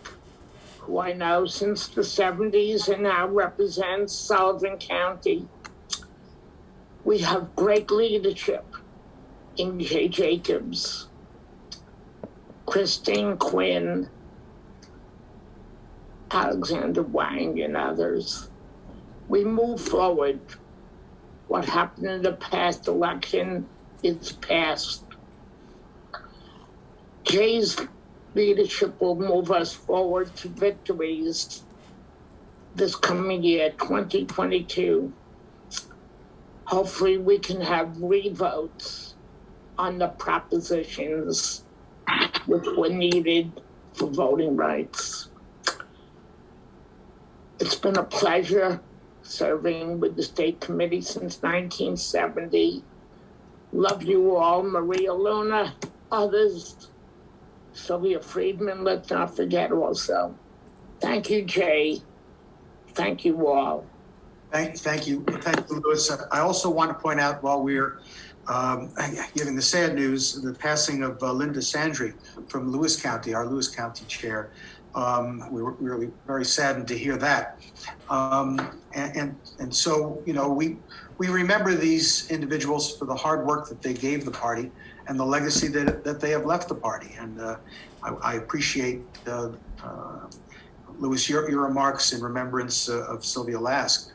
who I know since the 70s and now represents Sullivan County. We have great leadership in Jay Jacobs, Christine Quinn, Alexander Wang, and others. We move forward. What happened in the past election is past. Jay's leadership will move us forward to victories this coming year, 2022. Hopefully we can have revotes on the propositions which were needed for voting rights. It's been a pleasure serving with the state committee since 1970. Love you all, Maria Luna, others, Sylvia Friedman, let's not forget also. Thank you, Jay. Thank you all. Thank you, Louis. I also want to point out, while we're giving the sad news, the passing of Linda Sandry from Lewis County, our Lewis County chair. We were really very saddened to hear that. And so, you know, we remember these individuals for the hard work that they gave the party and the legacy that they have left the party. And I appreciate, Louis, your remarks in remembrance of Sylvia Lask.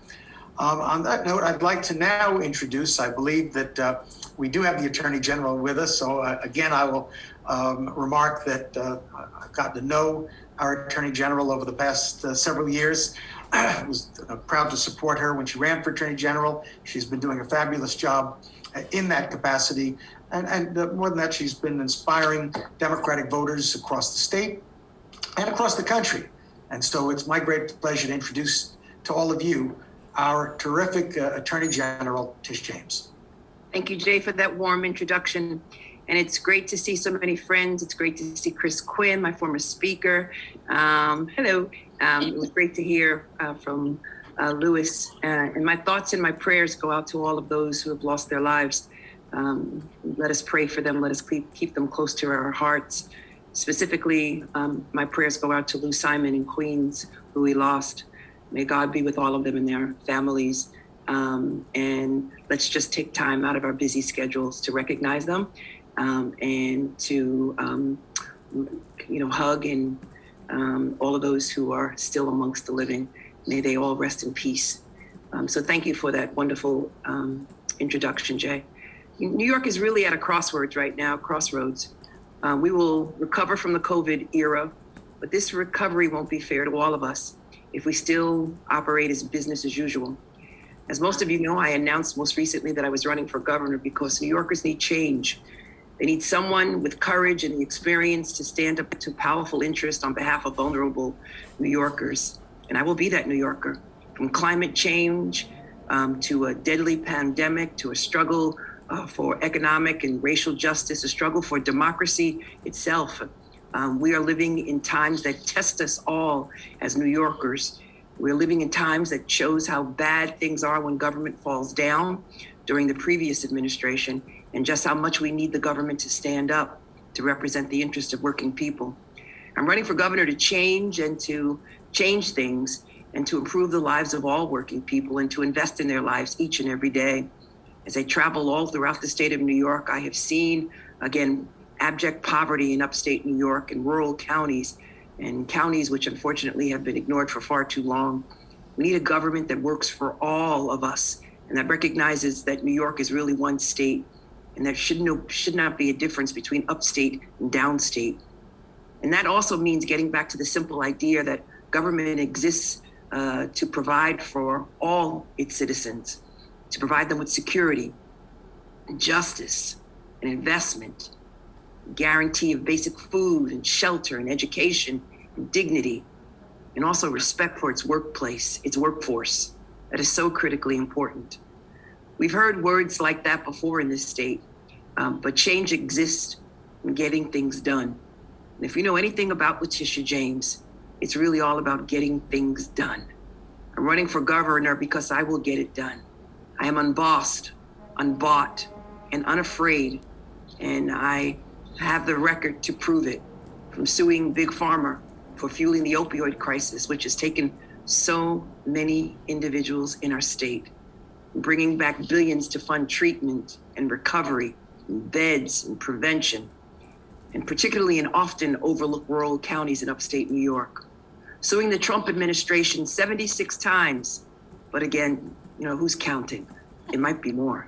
On that note, I'd like to now introduce, I believe that we do have the Attorney General with us. So again, I will remark that I've gotten to know our Attorney General over the past several years. I was proud to support her when she ran for Attorney General. She's been doing a fabulous job in that capacity. And more than that, she's been inspiring Democratic voters across the state and across the country. And so it's my great pleasure to introduce to all of you our terrific Attorney General, Tish James. Thank you, Jay, for that warm introduction. And it's great to see so many friends. It's great to see Chris Quinn, my former speaker. Hello. It was great to hear from Louis. And my thoughts and my prayers go out to all of those who have lost their lives. Let us pray for them. Let us keep them close to our hearts. Specifically, my prayers go out to Lou Simon in Queens, who we lost. May God be with all of them and their families. And let's just take time out of our busy schedules to recognize them and to, hug and all of those who are still amongst the living. May they all rest in peace. So thank you for that wonderful introduction, Jay. New York is really at a crossroads right now, crossroads. We will recover from the COVID era, but this recovery won't be fair to all of us if we still operate as business as usual. As most of you know, I announced most recently that I was running for governor because New Yorkers need change. They need someone with courage and the experience to stand up to powerful interest on behalf of vulnerable New Yorkers. And I will be that New Yorker. From climate change to a deadly pandemic, to a struggle for economic and racial justice, a struggle for democracy itself. We are living in times that test us all as New Yorkers. We're living in times that shows how bad things are when government falls down during the previous administration, and just how much we need the government to stand up to represent the interests of working people. I'm running for governor to change and to change things and to improve the lives of all working people and to invest in their lives each and every day. As I travel all throughout the state of New York, I have seen, again, abject poverty in upstate New York and rural counties, and counties which unfortunately have been ignored for far too long. We need a government that works for all of us and that recognizes that New York is really one state, and there should not be a difference between upstate and downstate. And that also means getting back to the simple idea that government exists to provide for all its citizens, to provide them with security, justice, and investment, guarantee of basic food and shelter and education and dignity, and also respect for its workplace, its workforce. That is so critically important. We've heard words like that before in this state, but change exists in getting things done. And if you know anything about Letitia James, it's really all about getting things done. I'm running for governor because I will get it done. I am unbossed, unbought, and unafraid, and I have the record to prove it, from suing Big Pharma for fueling the opioid crisis, which has taken so many individuals in our state, bringing back billions to fund treatment and recovery, and beds and prevention, and particularly in often overlooked rural counties in upstate New York. Suing the Trump administration 76 times, but again, who's counting? It might be more.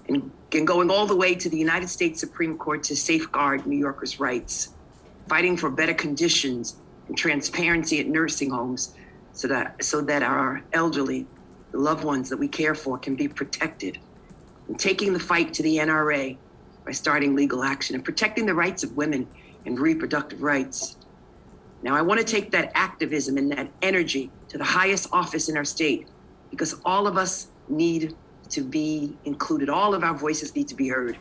And going all the way to the United States Supreme Court to safeguard New Yorkers' rights, fighting for better conditions and transparency at nursing homes so that our elderly, the loved ones that we care for, can be protected, and taking the fight to the NRA by starting legal action and protecting the rights of women and reproductive rights. Now, I want to take that activism and that energy to the highest office in our state, because all of us need to be included. All of our voices need to be heard,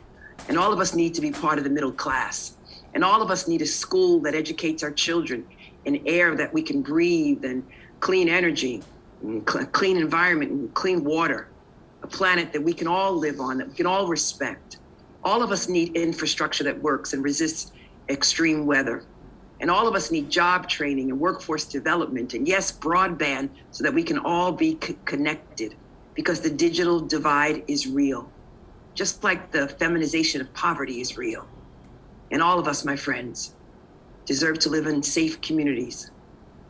and all of us need to be part of the middle class. And all of us need a school that educates our children in air that we can breathe, and clean energy, and clean environment, and clean water, a planet that we can all live on, that we can all respect. All of us need infrastructure that works and resists extreme weather. And all of us need job training and workforce development, and yes, broadband, so that we can all be connected, because the digital divide is real, just like the feminization of poverty is real. And all of us, my friends, deserve to live in safe communities,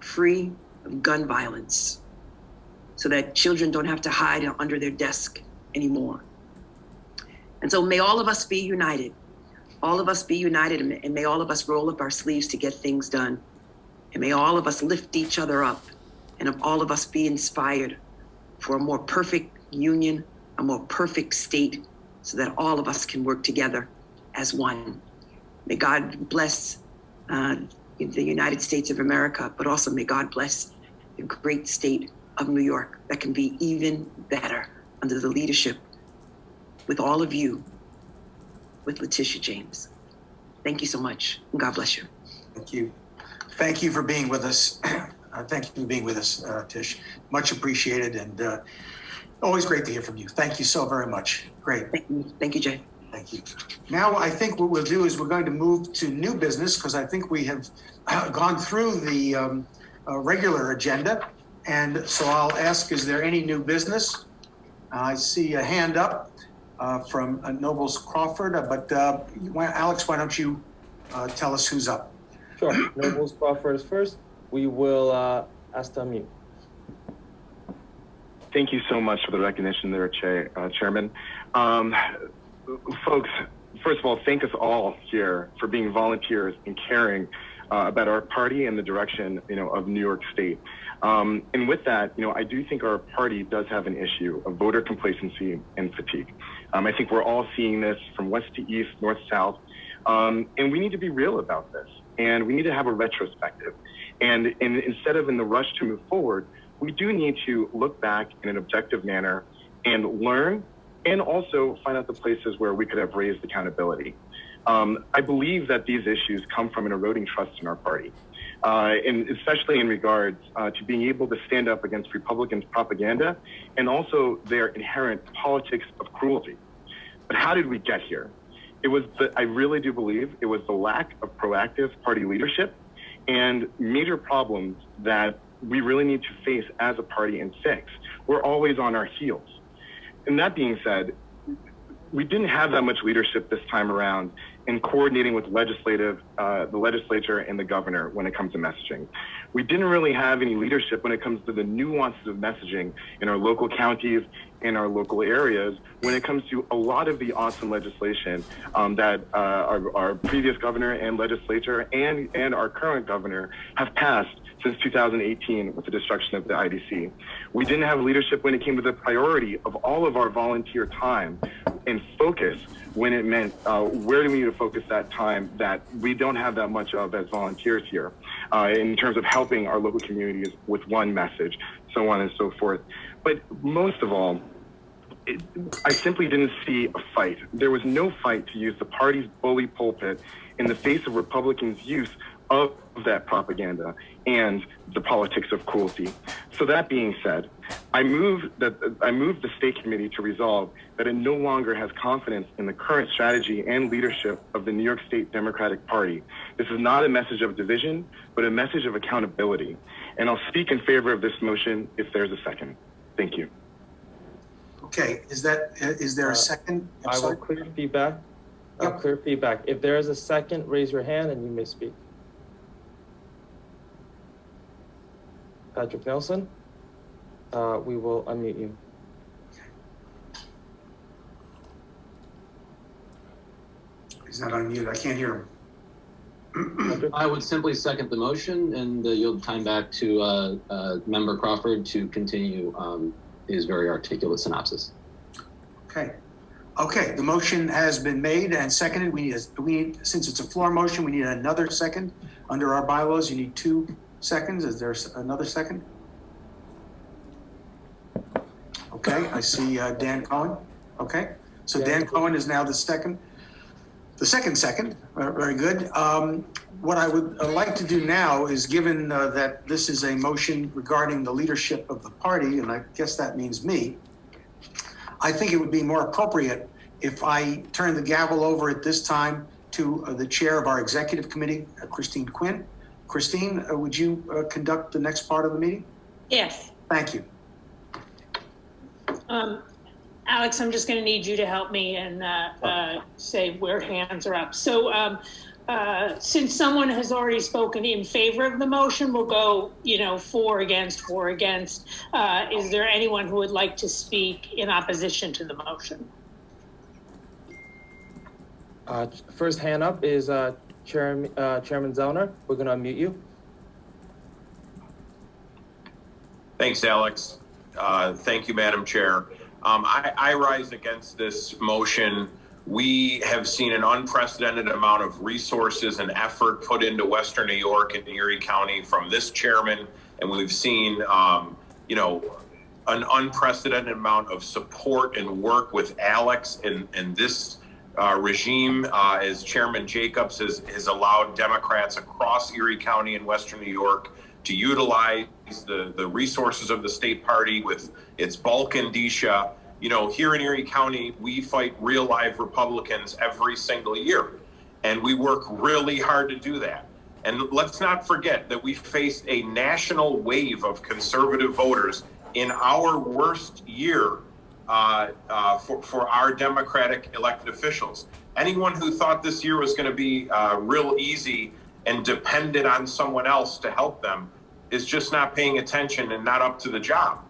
free of gun violence, so that children don't have to hide under their desk anymore. And so may all of us be united. All of us be united, and may all of us roll up our sleeves to get things done. And may all of us lift each other up, and all of us be inspired for a more perfect union, a more perfect state, so that all of us can work together as one. May God bless the United States of America, but also may God bless the great state of New York that can be even better under the leadership with all of you, with Letitia James. Thank you so much, and God bless you. Thank you. Thank you for being with us. Thank you for being with us, Tish. Much appreciated, and always great to hear from you. Thank you so very much. Great. Thank you, Jay. Thank you. Now, I think what we'll do is we're going to move to new business, because I think we have gone through the regular agenda. And so I'll ask, is there any new business? I see a hand up from Nobles Crawford, but Alex, why don't you tell us who's up? Sure. Nobles Crawford is first. We will ask to unmute. Thank you so much for the recognition there, Chairman. Folks, first of all, thank us all here for being volunteers and caring about our party and the direction, of New York State. And with that, I do think our party does have an issue of voter complacency and fatigue. I think we're all seeing this from west to east, north to south, and we need to be real about this. And we need to have a retrospective. And instead of in the rush to move forward, we do need to look back in an objective manner and learn, and also find out the places where we could have raised accountability. I believe that these issues come from an eroding trust in our party, and especially in regards to being able to stand up against Republicans' propaganda and also their inherent politics of cruelty. But how did we get here? I really do believe it was the lack of proactive party leadership and major problems that we really need to face as a party and fix. We're always on our heels. And that being said, we didn't have that much leadership this time around in coordinating with the legislature and the governor when it comes to messaging. We didn't really have any leadership when it comes to the nuances of messaging in our local counties, in our local areas, when it comes to a lot of the awesome legislation that our previous governor and legislature and our current governor have passed since 2018 with the destruction of the IDC. We didn't have leadership when it came to the priority of all of our volunteer time and focus when it meant where do we need to focus that time that we don't have that much of as volunteers here in terms of helping our local communities with one message, so on and so forth. But most of all, I simply didn't see a fight. There was no fight to use the party's bully pulpit in the face of Republicans' use of that propaganda and the politics of cruelty. So that being said, I moved the state committee to resolve that it no longer has confidence in the current strategy and leadership of the New York State Democratic Party. This is not a message of division, but a message of accountability. And I'll speak in favor of this motion if there's a second. Thank you. Okay, is there a second? I will clear feedback. Clear feedback. If there is a second, raise your hand and you may speak. Patrick Nelson, we will unmute you. He's not unmuted. I can't hear him. I would simply second the motion and yield time back to Member Crawford to continue his very articulate synopsis. Okay. Okay, the motion has been made and seconded. We need, since it's a floor motion, we need another second. Under our bylaws, you need 2 seconds. Is there another second? Okay, I see Dan Cohen. Okay, so Dan Cohen is now the second. Very good. What I would like to do now is, given that this is a motion regarding the leadership of the party, and I guess that means me, I think it would be more appropriate if I turn the gavel over at this time to the chair of our executive committee, Christine Quinn. Christine, would you conduct the next part of the meeting? Yes. Thank you. Alex, I'm just going to need you to help me and say where hands are up. So since someone has already spoken in favor of the motion, we'll go, 4 against. Is there anyone who would like to speak in opposition to the motion? First hand up is Chairman Zellner. We're going to unmute you. Thanks, Alex. Thank you, Madam Chair. I rise against this motion. We have seen an unprecedented amount of resources and effort put into Western New York and Erie County from this chairman, and we've seen, an unprecedented amount of support and work with Alex and this regime, as Chairman Jacobs has allowed Democrats across Erie County and Western New York to utilize the resources of the state party with its bulk indicia. Here in Erie County, we fight real live Republicans every single year, and we work really hard to do that. And let's not forget that we faced a national wave of conservative voters in our worst year for our Democratic elected officials. Anyone who thought this year was going to be real easy and depended on someone else to help them is just not paying attention and not up to the job.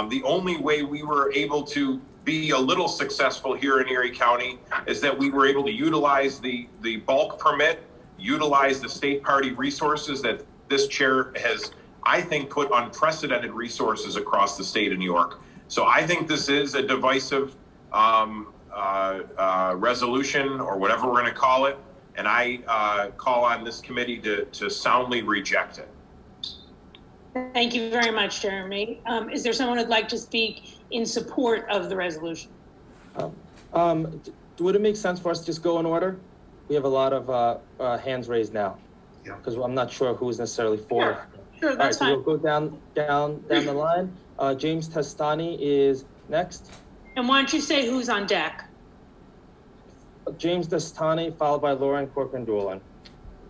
The only way we were able to be a little successful here in Erie County is that we were able to utilize the bulk permit utilize the state party resources that this chair has, I think, put unprecedented resources across the state of New York. So I think this is a divisive resolution, or whatever we're going to call it. And I call on this committee to soundly reject it. Thank you very much, Jeremy. Is there someone who'd like to speak in support of the resolution? Would it make sense for us to just go in order? We have a lot of hands raised now. Yeah. Because I'm not sure who's necessarily for. Sure, that's All right, so fine. we'll go down the line. James Testani is next. And why don't you say who's on deck? James Testani, followed by Lauren Corcoran-Doolin.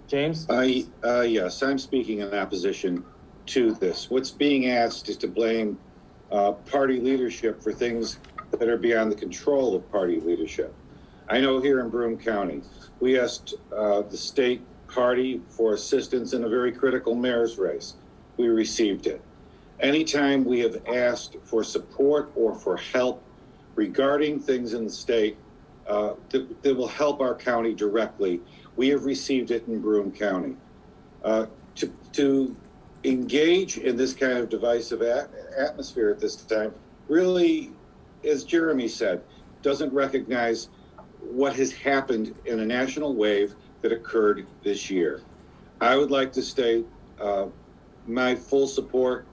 James? Yes, I'm speaking in opposition to this. What's being asked is to blame party leadership for things that are beyond the control of party leadership. I know here in Broome County, we asked the state party for assistance in a very critical mayor's race. We received it. Anytime we have asked for support or for help regarding things in the state that will help our county directly, we have received it in Broome County. To engage in this kind of divisive atmosphere at this time really, as Jeremy said, doesn't recognize what has happened in a national wave that occurred this year. I would like to state my full support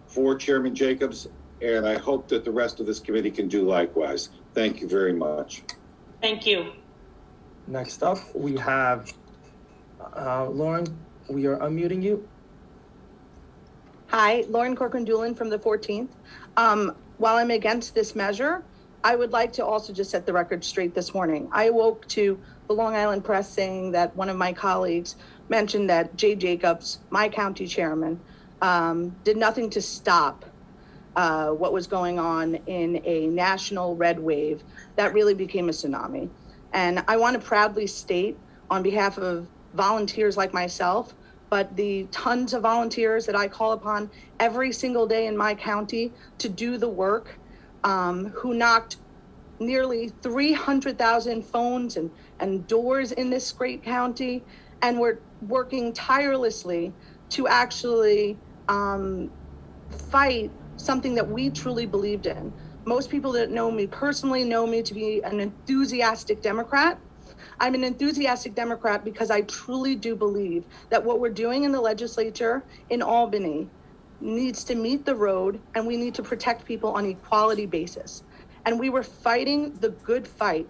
for Chairman Jacobs, and I hope that the rest of this committee can do likewise. Thank you very much. Thank you. Next up, we have Lauren. We are unmuting you. Hi, Lauren Corcoran-Doolin from the 14th. While I'm against this measure, I would like to also just set the record straight this morning. I awoke to the Long Island Press saying that one of my colleagues mentioned that Jay Jacobs, my county chairman, did nothing to stop what was going on in a national red wave that really became a tsunami. And I want to proudly state on behalf of volunteers like myself, but the tons of volunteers that I call upon every single day in my county to do the work, who knocked nearly 300,000 phones and doors in this great county, and were working tirelessly to actually fight something that we truly believed in. Most people that know me personally know me to be an enthusiastic Democrat. I'm an enthusiastic Democrat because I truly do believe that what we're doing in the legislature in Albany needs to meet the road, and we need to protect people on an equality basis. And we were fighting the good fight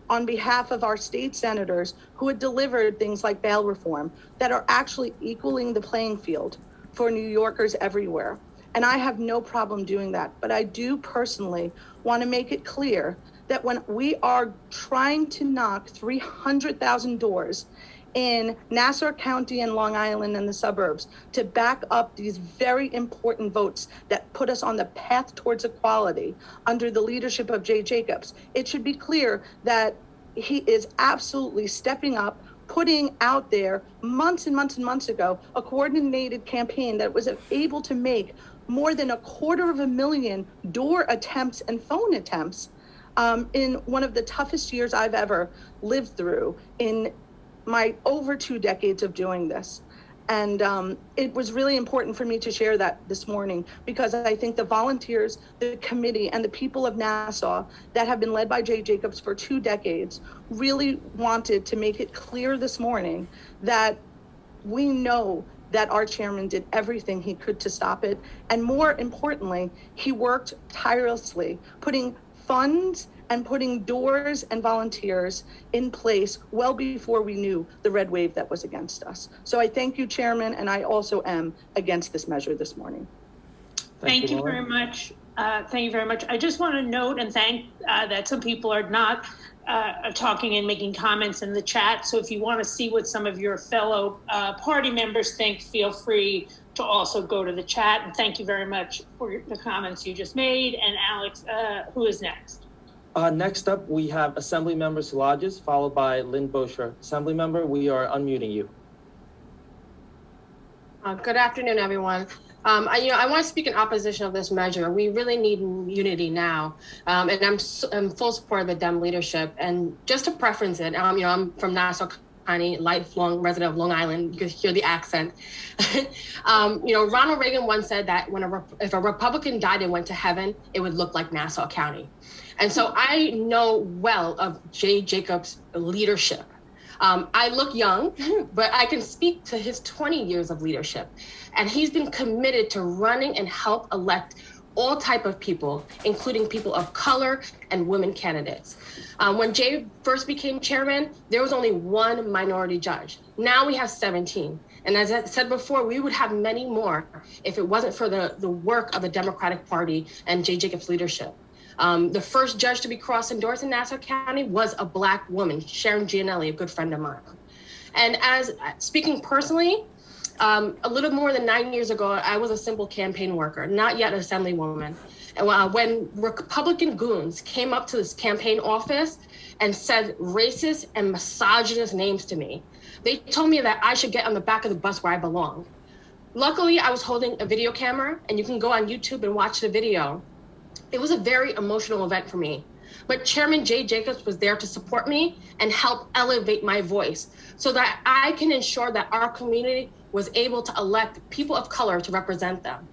on behalf of our state senators who had delivered things like bail reform that are actually equaling the playing field for New Yorkers everywhere. And I have no problem doing that. But I do personally want to make it clear that when we are trying to knock 300,000 doors in Nassau County and Long Island and the suburbs to back up these very important votes that put us on the path towards equality under the leadership of Jay Jacobs, it should be clear that he is absolutely stepping up, putting out there months and months and months ago a coordinated campaign that was able to make more than 250,000 door attempts and phone attempts in one of the toughest years I've ever lived through in my over 2 decades of doing this. And it was really important for me to share that this morning, because I think the volunteers, the committee, and the people of Nassau that have been led by Jay Jacobs for 2 decades really wanted to make it clear this morning that we know that our chairman did everything he could to stop it. And more importantly, he worked tirelessly, putting funds and putting doors and volunteers in place well before we knew the red wave that was against us. So I thank you, Chairman, and I also am against this measure this morning. Thank you very much. Thank you very much. I just want to note and thank that some people are not talking and making comments in the chat. So if you want to see what some of your fellow party members think, feel free to also go to the chat. And thank you very much for the comments you just made. And Alex, who is next? Next up, we have Assemblymember Szilagyi, followed by Lynn Boscher. Assemblymember, we are unmuting you. Good afternoon, everyone. I want to speak in opposition of this measure. We really need unity now, and I'm full support of the Dem leadership. And just to preference it, I'm from Nassau County, lifelong resident of Long Island. You can hear the accent. Ronald Reagan once said that if a Republican died and went to heaven, it would look like Nassau County. And so I know well of Jay Jacobs' leadership. I look young, but I can speak to his 20 years of leadership. And he's been committed to running and help elect all type of people, including people of color and women candidates. When Jay first became chairman, there was only one minority judge. Now we have 17. And as I said before, we would have many more if it wasn't for the work of the Democratic Party and Jay Jacobs' leadership. The first judge to be cross-endorsed in Nassau County was a Black woman, Sharon Gianelli, a good friend of mine. And as speaking personally, a little more than 9 years ago, I was a simple campaign worker, not yet an assemblywoman. And when Republican goons came up to this campaign office and said racist and misogynist names to me, they told me that I should get on the back of the bus where I belong. Luckily, I was holding a video camera, and you can go on YouTube and watch the video. It was a very emotional event for me. But Chairman Jay Jacobs was there to support me and help elevate my voice so that I can ensure that our community was able to elect people of color to represent them.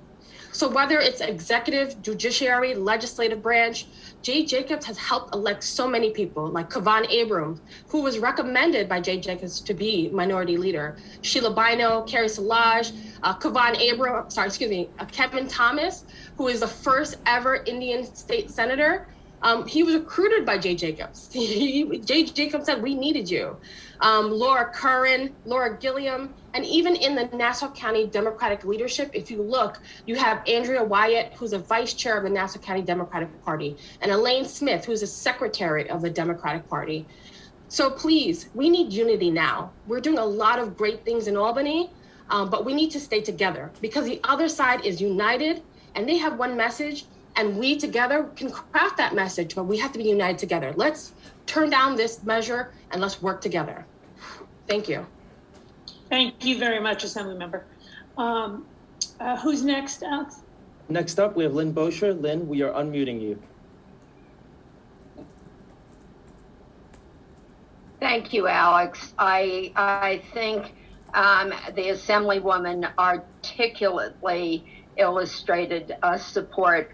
So whether it's executive, judiciary, legislative branch, Jay Jacobs has helped elect so many people like Kavan Abrams, who was recommended by Jay Jacobs to be minority leader, Sheila Bino, Carrie Salage, Kevin Thomas, who is the first ever Indian state senator. He was recruited by Jay Jacobs. Jay Jacobs said, we needed you. Laura Curran, Laura Gilliam, and even in the Nassau County Democratic leadership, if you look, you have Andrea Wyatt, who's a vice chair of the Nassau County Democratic Party, and Elaine Smith, who's a secretary of the Democratic Party. So please, we need unity now. We're doing a lot of great things in Albany, but we need to stay together because the other side is united and they have one message. And we together can craft that message, but we have to be united together. Let's turn down this measure and let's work together. Thank you. Thank you very much, Assemblymember. Who's next, Alex? Next up, we have Lynn Boscher. Lynn, we are unmuting you. Thank you, Alex. I think the Assemblywoman articulately illustrated support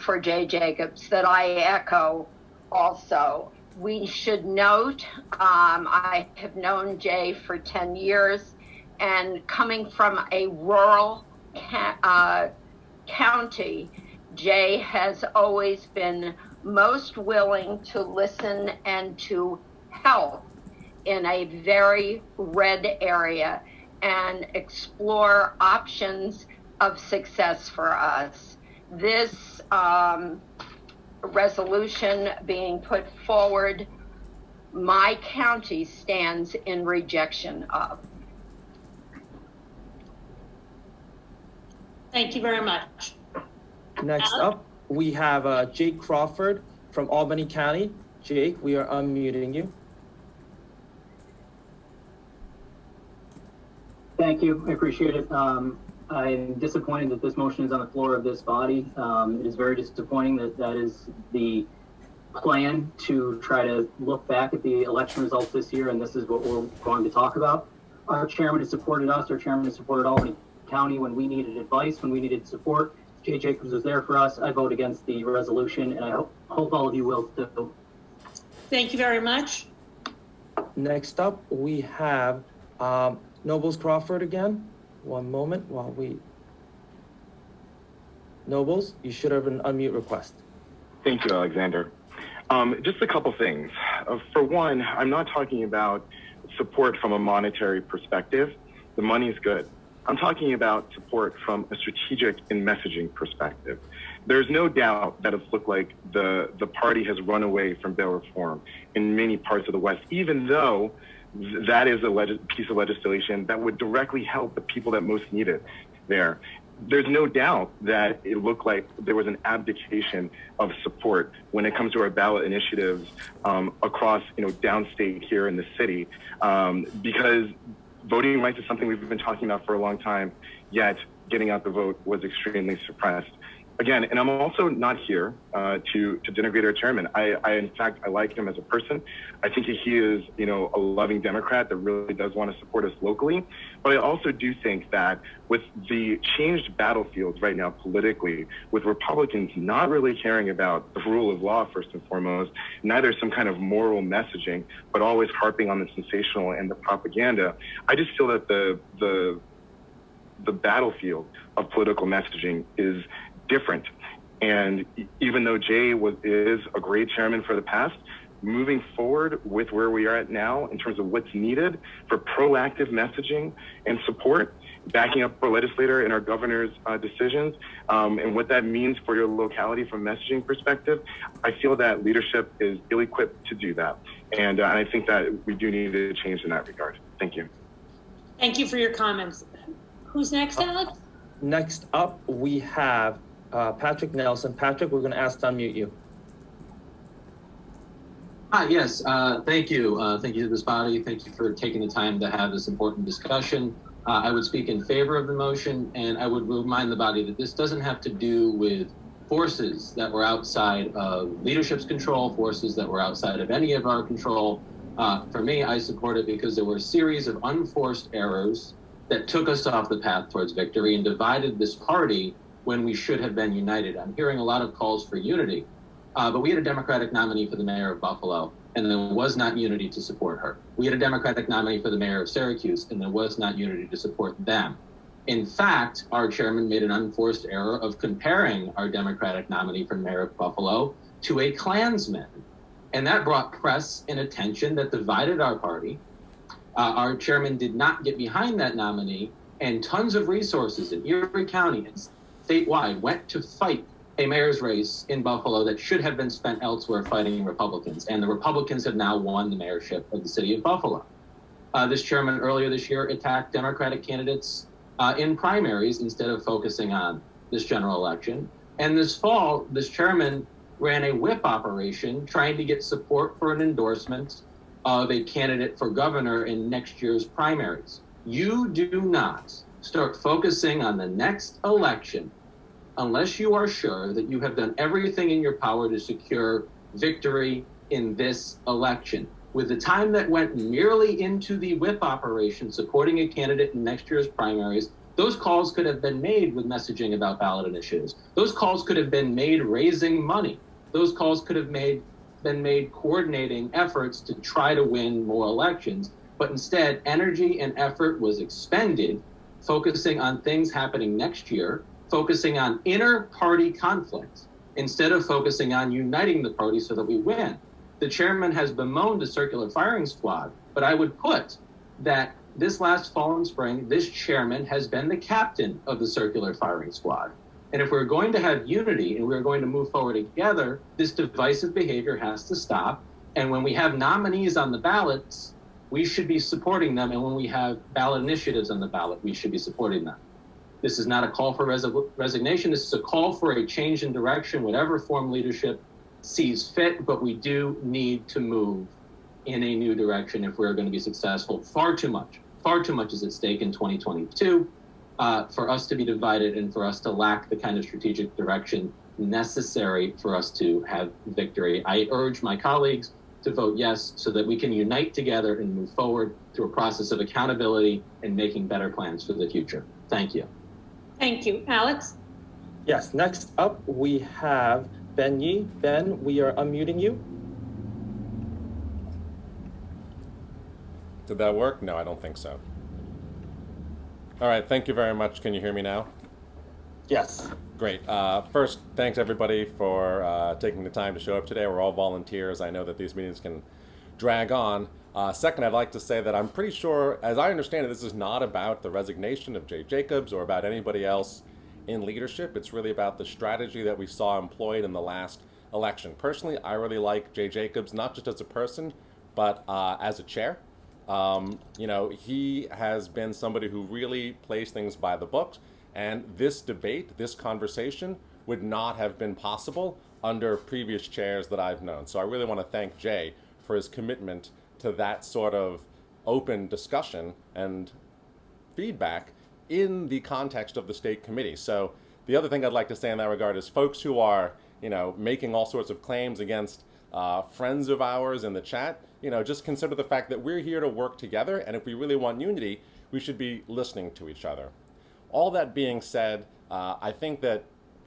for Jay Jacobs that I echo also. We should note, I have known Jay for 10 years, and coming from a rural county, Jay has always been most willing to listen and to help in a very red area and explore options of success for us. This resolution being put forward, my county stands in rejection of. Thank you very much. Next up, we have Jake Crawford from Albany County. Jake, we are unmuting you. Thank you. I appreciate it. I'm disappointed that this motion is on the floor of this body. It is very disappointing that that is the plan to try to look back at the election results this year, and this is what we're going to talk about. Our chairman has supported us. Our chairman has supported Albany County when we needed advice, when we needed support. Jay Jacobs was there for us. I vote against the resolution, and I hope all of you will too. Thank you very much. Next up, we have Nobles Crawford again. One moment while we... Nobles, you should have an unmute request. Thank you, Alexander. Just a couple things. For one, I'm not talking about support from a monetary perspective. The money is good. I'm talking about support from a strategic and messaging perspective. There's no doubt that it's looked like the party has run away from bail reform in many parts of the West, even though that is a piece of legislation that would directly help the people that most need it there. There's no doubt that it looked like there was an abdication of support when it comes to our ballot initiatives across, downstate here in the city, because voting rights is something we've been talking about for a long time, yet getting out the vote was extremely suppressed. again, and I'm also not here to denigrate our chairman. In fact, I like him as a person. I think he is, a loving Democrat that really does want to support us locally. But I also do think that with the changed battlefield right now politically, with Republicans not really caring about the rule of law first and foremost, neither some kind of moral messaging, but always harping on the sensational and the propaganda, I just feel that the battlefield of political messaging is different. And even though Jay is a great chairman for the past, moving forward with where we are at now in terms of what's needed for proactive messaging and support, backing up our legislator and our governor's decisions, and what that means for your locality from a messaging perspective, I feel that leadership is ill-equipped to do that. And I think that we do need to change in that regard. Thank you. Thank you for your comments. Who's next, Alex? Next up, we have Patrick Nelson. Patrick, we're going to ask to unmute you. Hi, yes, thank you. Thank you to this body. Thank you for taking the time to have this important discussion. I would speak in favor of the motion, and I would remind the body that this doesn't have to do with forces that were outside of leadership's control, forces that were outside of any of our control. For me, I support it because there were a series of unforced errors that took us off the path towards victory and divided this party when we should have been united. I'm hearing a lot of calls for unity, but we had a Democratic nominee for the mayor of Buffalo, and there was not unity to support her. We had a Democratic nominee for the mayor of Syracuse, and there was not unity to support them. In fact, our chairman made an unforced error of comparing our Democratic nominee for mayor of Buffalo to a Klansman. And that brought press and attention that divided our party. Our chairman did not get behind that nominee, and tons of resources in Erie County and statewide went to fight a mayor's race in Buffalo that should have been spent elsewhere fighting Republicans. And the Republicans have now won the mayorship of the city of Buffalo. This chairman earlier this year attacked Democratic candidates in primaries instead of focusing on this general election. And this fall, this chairman ran a whip operation trying to get support for an endorsement of a candidate for governor in next year's primaries. You do not start focusing on the next election unless you are sure that you have done everything in your power to secure victory in this election. With the time that went merely into the whip operation supporting a candidate in next year's primaries, those calls could have been made with messaging about ballot initiatives. Those calls could have been made raising money. Those calls could have been made coordinating efforts to try to win more elections. But instead, energy and effort was expended focusing on things happening next year, focusing on inter-party conflicts, instead of focusing on uniting the party so that we win. The chairman has bemoaned the circular firing squad, but I would put that this last fall and spring, this chairman has been the captain of the circular firing squad. And if we're going to have unity and we're going to move forward together, this divisive behavior has to stop. And when we have nominees on the ballots, we should be supporting them. And when we have ballot initiatives on the ballot, we should be supporting them. This is not a call for resignation. This is a call for a change in direction, whatever form leadership sees fit. But we do need to move in a new direction if we're going to be successful. Far too much is at stake in 2022 for us to be divided and for us to lack the kind of strategic direction necessary for us to have victory. I urge my colleagues to vote yes so that we can unite together and move forward through a process of accountability and making better plans for the future. Thank you. Thank you. Alex? Yes, next up we have Ben Yi. Ben, we are unmuting you. Did that work? No, I don't think so. All right, thank you very much. Can you hear me now? Yes. Great. First, thanks everybody for taking the time to show up today. We're all volunteers. I know that these meetings can drag on. Second, I'd like to say that I'm pretty sure, as I understand it, this is not about the resignation of Jay Jacobs or about anybody else in leadership. It's really about the strategy that we saw employed in the last election. Personally, I really like Jay Jacobs, not just as a person, but as a chair. He has been somebody who really plays things by the book, and this debate, this conversation would not have been possible under previous chairs that I've known. So I really want to thank Jay for his commitment to that sort of open discussion and feedback in the context of the state committee. So the other thing I'd like to say in that regard is folks who are, making all sorts of claims against friends of ours in the chat, just consider the fact that we're here to work together, and if we really want unity, we should be listening to each other. All that being said, I think that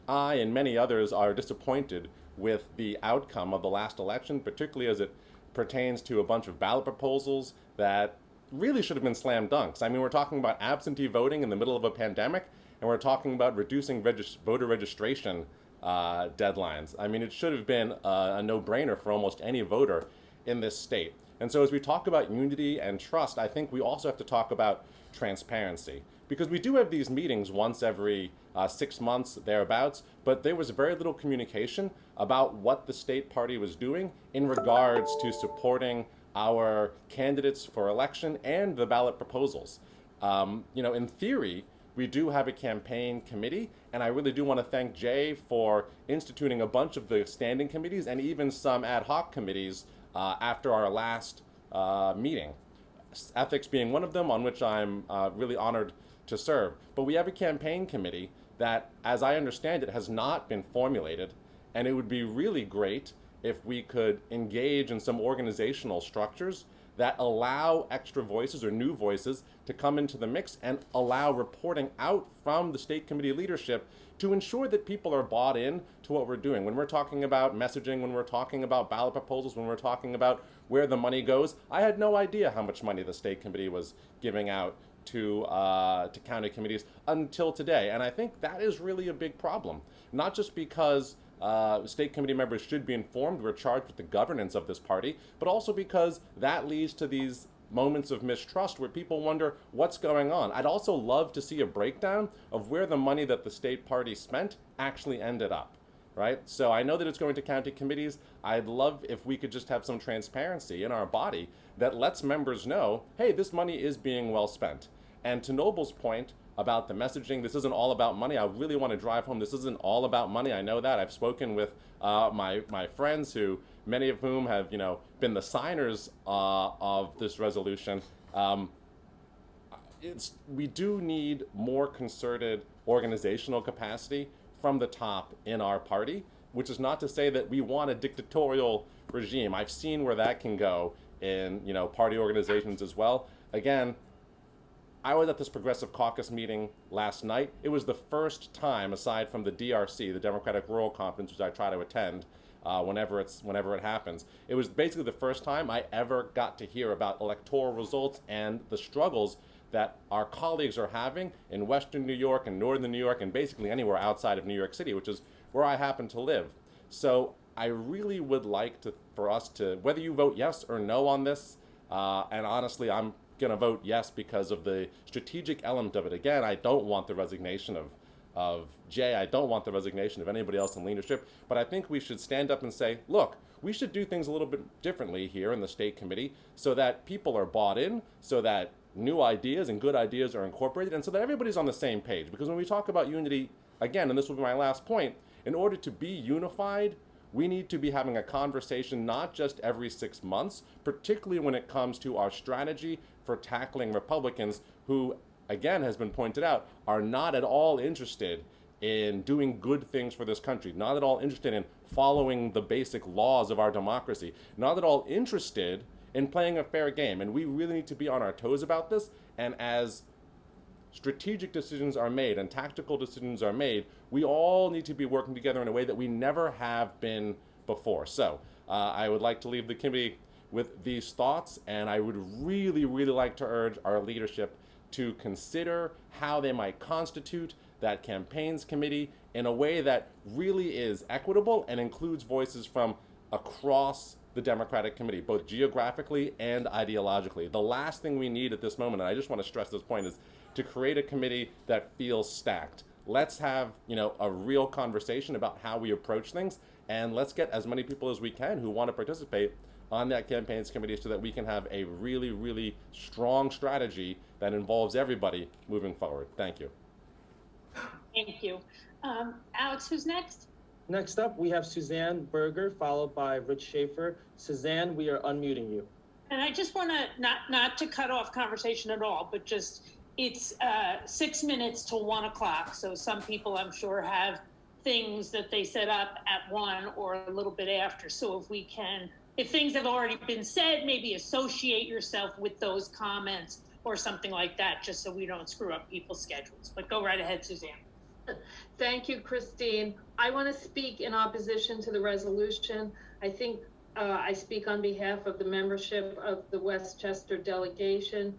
I and many others are disappointed with the outcome of the last election, particularly as it pertains to a bunch of ballot proposals that really should have been slam dunks. I mean, we're talking about absentee voting in the middle of a pandemic, and we're talking about reducing voter registration deadlines. I mean, it should have been a no-brainer for almost any voter in this state. And so as we talk about unity and trust, I think we also have to talk about transparency, because we do have these meetings once every 6 months, thereabouts, but there was very little communication about what the state party was doing in regards to supporting our candidates for election and the ballot proposals. In theory, we do have a campaign committee, and I really do want to thank Jay for instituting a bunch of the standing committees and even some ad hoc committees after our last meeting. Ethics being one of them, on which I'm really honored to serve. But we have a campaign committee that, as I understand it, has not been formulated, and it would be really great if we could engage in some organizational structures that allow extra voices or new voices to come into the mix and allow reporting out from the state committee leadership to ensure that people are bought in to what we're doing. When we're talking about messaging, when we're talking about ballot proposals, when we're talking about where the money goes, I had no idea how much money the state committee was giving out to county committees until today. And I think that is really a big problem, not just because state committee members should be informed, we're charged with the governance of this party, but also because that leads to these moments of mistrust where people wonder what's going on. I'd also love to see a breakdown of where the money that the state party spent actually ended up, right? So I know that it's going to county committees. I'd love if we could just have some transparency in our body that lets members know, hey, this money is being well spent. And to Noble's point about the messaging, this isn't all about money. I really want to drive home, this isn't all about money. I know that. I've spoken with my friends, who many of whom have been the signers of this resolution. We do need more concerted organizational capacity from the top in our party, which is not to say that we want a dictatorial regime. I've seen where that can go in party organizations as well. Again, I was at this Progressive Caucus meeting last night. It was the first time, aside from the DRC, the Democratic Rural Conference, which I try to attend whenever it happens. It was basically the first time I ever got to hear about electoral results and the struggles that our colleagues are having in Western New York and Northern New York and basically anywhere outside of New York City, which is where I happen to live. So I really would like for us to, whether you vote yes or no on this, and honestly, I'm going to vote yes because of the strategic element of it. Again, I don't want the resignation of Jay. I don't want the resignation of anybody else in leadership. But I think we should stand up and say, look, we should do things a little bit differently here in the state committee so that people are bought in, so that new ideas and good ideas are incorporated, and so that everybody's on the same page. Because when we talk about unity, again, and this will be my last point, in order to be unified, we need to be having a conversation not just every 6 months, particularly when it comes to our strategy for tackling Republicans who, again, has been pointed out, are not at all interested in doing good things for this country, not at all interested in following the basic laws of our democracy, not at all interested in playing a fair game. And we really need to be on our toes about this. And as strategic decisions are made and tactical decisions are made, we all need to be working together in a way that we never have been before. So I would like to leave the committee with these thoughts, and I would really, really like to urge our leadership to consider how they might constitute that campaigns committee in a way that really is equitable and includes voices from across the Democratic committee, both geographically and ideologically. The last thing we need at this moment, and I just want to stress this point, is to create a committee that feels stacked. Let's have, a real conversation about how we approach things, and let's get as many people as we can who want to participate on that campaigns committee so that we can have a really, really strong strategy that involves everybody moving forward. Thank you. Thank you. Alex, who's next? Next up, we have Suzanne Berger, followed by Rich Schaefer. Suzanne, we are unmuting you. And I just want to, not to cut off conversation at all, but just it's 6 minutes till 1 o'clock. So some people, I'm sure, have things that they set up at 1 or a little bit after. So if we can, if things have already been said, maybe associate yourself with those comments or something like that, just so we don't screw up people's schedules. But go right ahead, Suzanne. Thank you, Christine. I want to speak in opposition to the resolution. I think I speak on behalf of the membership of the Westchester delegation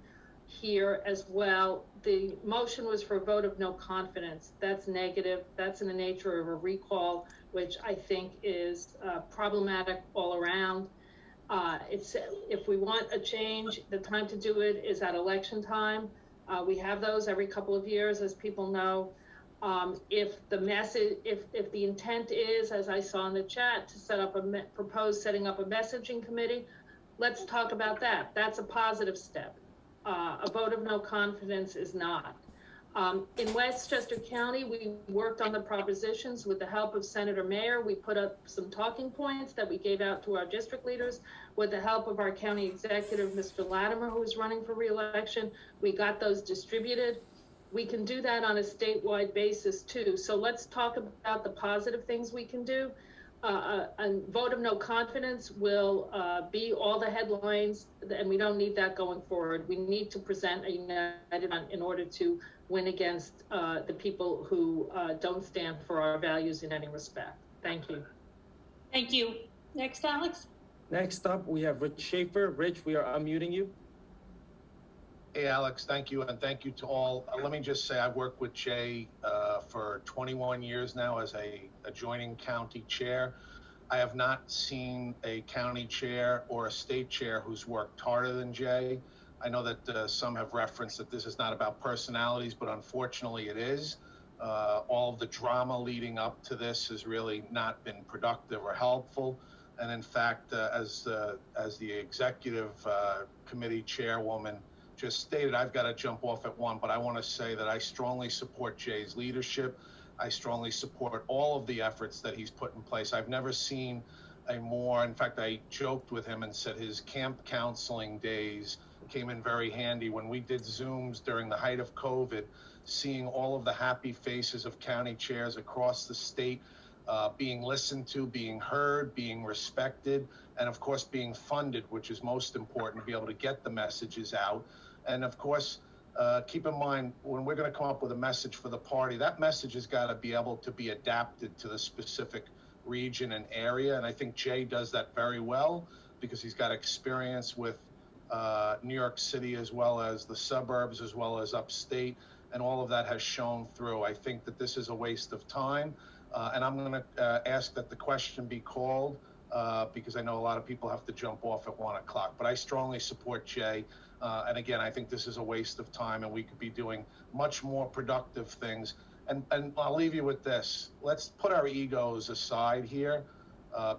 here as well. The motion was for a vote of no confidence. That's negative. That's in the nature of a recall, which I think is problematic all around. It's, if we want a change, the time to do it is at election time. We have those every couple of years, as people know. If the message, if the intent is, as I saw in the chat, to set up propose setting up a messaging committee, let's talk about that. That's a positive step. A vote of no confidence is not. In Westchester County, we worked on the propositions with the help of Senator Mayer. We put up some talking points that we gave out to our district leaders with the help of our county executive, Mr. Latimer, who is running for re-election. We got those distributed. We can do that on a statewide basis too. So let's talk about the positive things we can do. A vote of no confidence will be all the headlines, and we don't need that going forward. We need to present a united front in order to win against the people who don't stand for our values in any respect. Thank you. Thank you. Next, Alex. Next up, we have Rich Schaefer. Rich, we are unmuting you. Hey, Alex, thank you, and thank you to all. Let me just say I've worked with Jay for 21 years now as a adjoining county chair. I have not seen a county chair or a state chair who's worked harder than Jay. I know that some have referenced that this is not about personalities, but unfortunately it is. All of the drama leading up to this has really not been productive or helpful. And in fact, as the executive committee chairwoman just stated, I've got to jump off at 1, but I want to say that I strongly support Jay's leadership. I strongly support all of the efforts that he's put in place. I've never seen a more, in fact, I joked with him and said his camp counseling days came in very handy when we did Zooms during the height of COVID, seeing all of the happy faces of county chairs across the state being listened to, being heard, being respected, and of course being funded, which is most important, to be able to get the messages out. And of course, keep in mind, when we're going to come up with a message for the party, that message has got to be able to be adapted to the specific region and area. And I think Jay does that very well because he's got experience with New York City as well as the suburbs, as well as upstate, and all of that has shown through. I think that this is a waste of time. And I'm going to ask that the question be called because I know a lot of people have to jump off at 1 o'clock. But I strongly support Jay. And again, I think this is a waste of time and we could be doing much more productive things. And I'll leave you with this. Let's put our egos aside here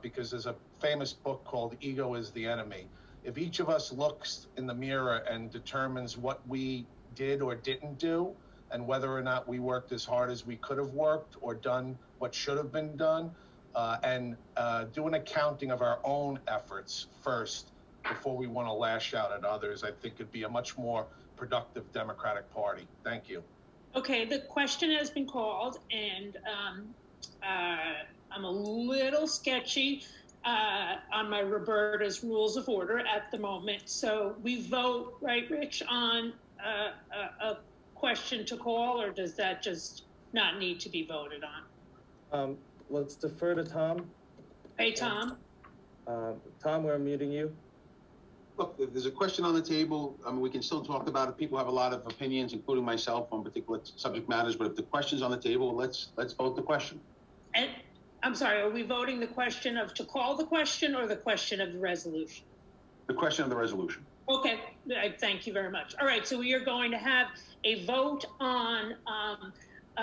because there's a famous book called Ego is the Enemy. If each of us looks in the mirror and determines what we did or didn't do, and whether or not we worked as hard as we could have worked or done what should have been done, and do an accounting of our own efforts first before we want to lash out at others, I think it'd be a much more productive Democratic Party. Thank you. Okay, the question has been called, and I'm a little sketchy on my Roberta's rules of order at the moment. So we vote, right, Rich, on a question to call, or does that just not need to be voted on? Let's defer to Tom. Hey, Tom. Tom, we're muting you. Look, if there's a question on the table, I mean, we can still talk about it. People have a lot of opinions, including myself, on particular subject matters. But if the question's on the table, let's vote the question. And I'm sorry, are we voting the question of to call the question or the question of the resolution? The question of the resolution. Okay, thank you very much. All right, so we are going to have a vote on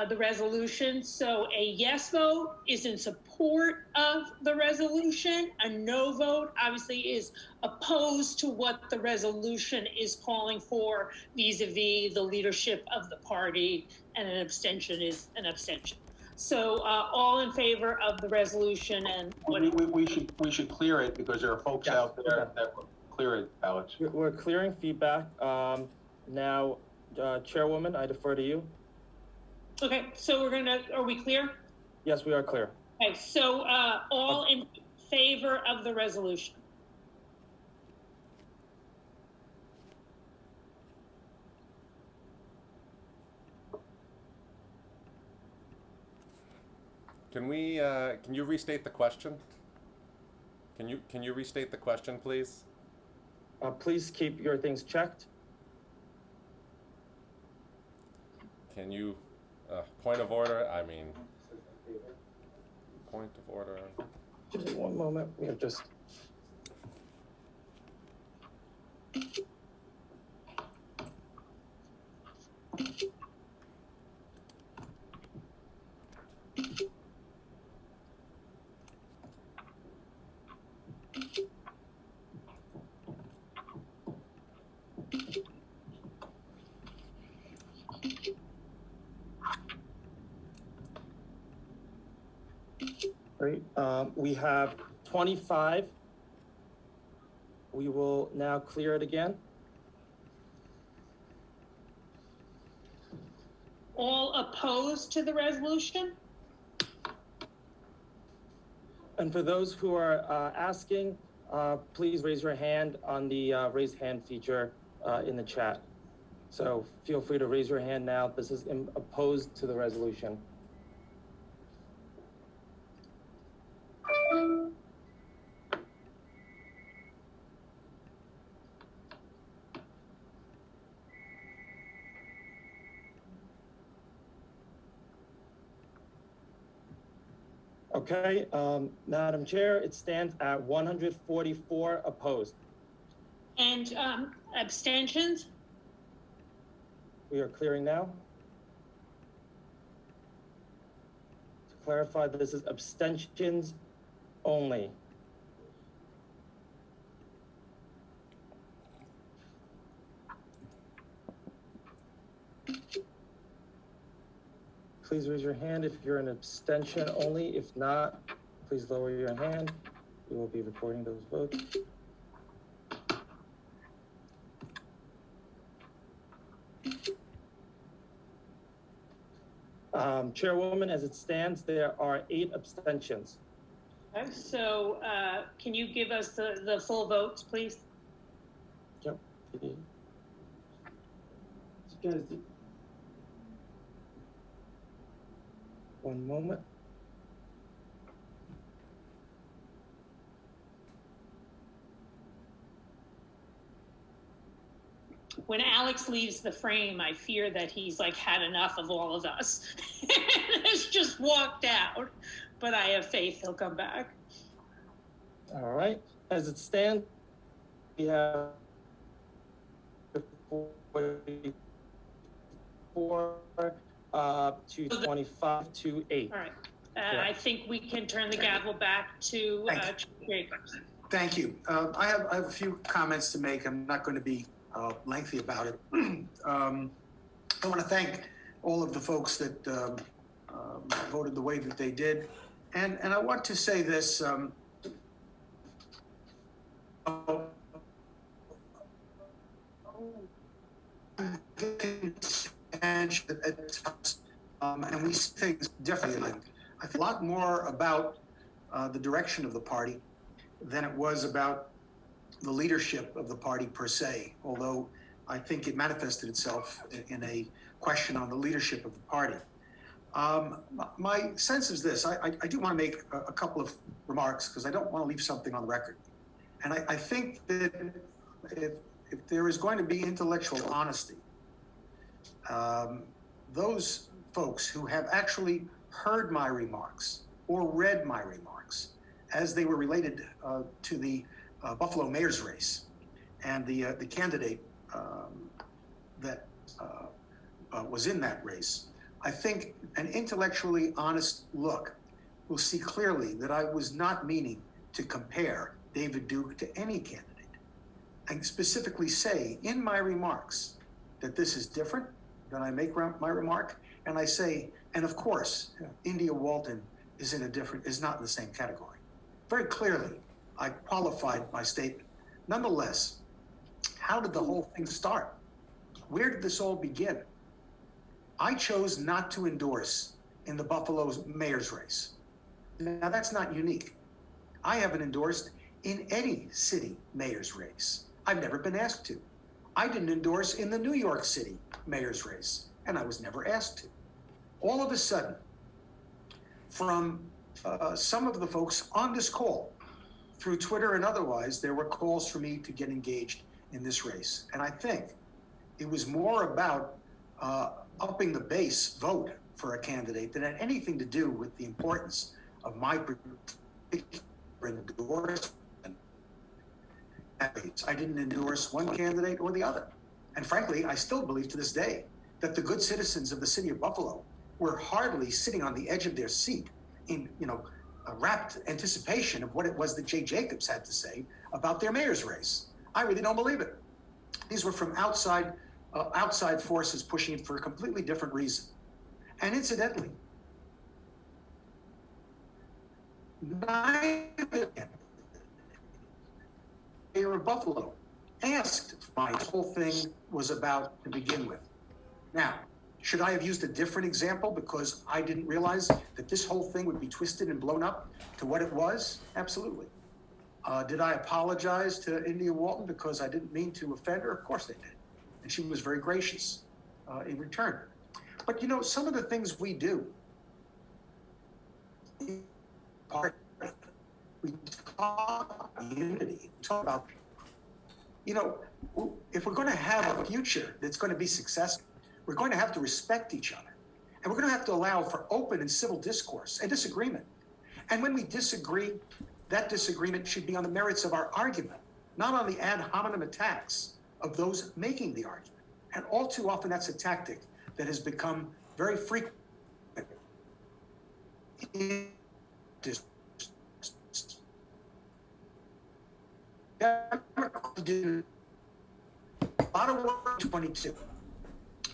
the resolution. So a yes vote is in support of the resolution. A no vote obviously is opposed to what the resolution is calling for vis-a-vis the leadership of the party, and an abstention is an abstention. So all in favor of the resolution, and we should clear it because there are folks out there that will clear it, Alex. We're clearing feedback. Now, Chairwoman, I defer to you. Okay, so are we clear? Yes, we are clear. Okay, so all in favor of the resolution? Can you restate the question? Can you restate the question, please? Please keep your things checked. Can you, point of order, point of order. Just one moment, we have just. Great, we have 25. We will now clear it again. All opposed to the resolution? And for those who are asking, please raise your hand on the raise hand feature in the chat. So feel free to raise your hand now. This is opposed to the resolution. Okay, Madam Chair, it stands at 144 opposed. And abstentions? We are clearing now. To clarify, this is abstentions only. Please raise your hand if you're an abstention only. If not, please lower your hand. We will be recording those votes. Chairwoman, as it stands, there are 8 abstentions. Okay, so can you give us the full votes, please? Yep. One moment. When Alex leaves the frame, I fear that he's like had enough of all of us. Has just walked out, but I have faith he'll come back. All right, as it stands, we have 44 to 25 to 8. All right, I think we can turn the gavel back to Jacobs. Thank you. I have a few comments to make. I'm not going to be lengthy about it. I want to thank all of the folks that voted the way that they did. And I want to say this, and we see things differently. I think a lot more about the direction of the party than it was about the leadership of the party per se, although I think it manifested itself in a question on the leadership of the party. My sense is this, I do want to make a couple of remarks because I don't want to leave something on the record. And I think that if there is going to be intellectual honesty, those folks who have actually heard my remarks or read my remarks as they were related to the Buffalo mayor's race and the candidate that was in that race, I think an intellectually honest look will see clearly that I was not meaning to compare David Duke to any candidate. I specifically say in my remarks that this is different than I make my remark, and I say, and of course, India Walton is not in the same category. Very clearly, I qualified my statement. Nonetheless, how did the whole thing start? where did this all begin? I chose not to endorse in the Buffalo's mayor's race. Now, that's not unique. I haven't endorsed in any city mayor's race. I've never been asked to. I didn't endorse in the New York City mayor's race, and I was never asked to. All of a sudden, from some of the folks on this call, through Twitter and otherwise, there were calls for me to get engaged in this race. And I think it was more about upping the base vote for a candidate than had anything to do with the importance of my particular endorsement. I didn't endorse one candidate or the other. And frankly, I still believe to this day that the good citizens of the city of Buffalo were hardly sitting on the edge of their seat in, a rapt anticipation of what it was that Jay Jacobs had to say about their mayor's race. I really don't believe it. These were from outside forces pushing it for a completely different reason. And incidentally, neither mayor of Buffalo asked if my whole thing was about to begin with. Now, should I have used a different example because I didn't realize that this whole thing would be twisted and blown up to what it was? Absolutely. Did I apologize to India Walton because I didn't mean to offend her? Of course I did. And she was very gracious in return. But some of the things we do, we talk about unity, we talk about, if we're going to have a future that's going to be successful, we're going to have to respect each other. And we're going to have to allow for open and civil discourse and disagreement. And when we disagree, that disagreement should be on the merits of our argument, not on the ad hominem attacks of those making the argument. And all too often, that's a tactic that has become very frequent in this. Do a lot of work in 22.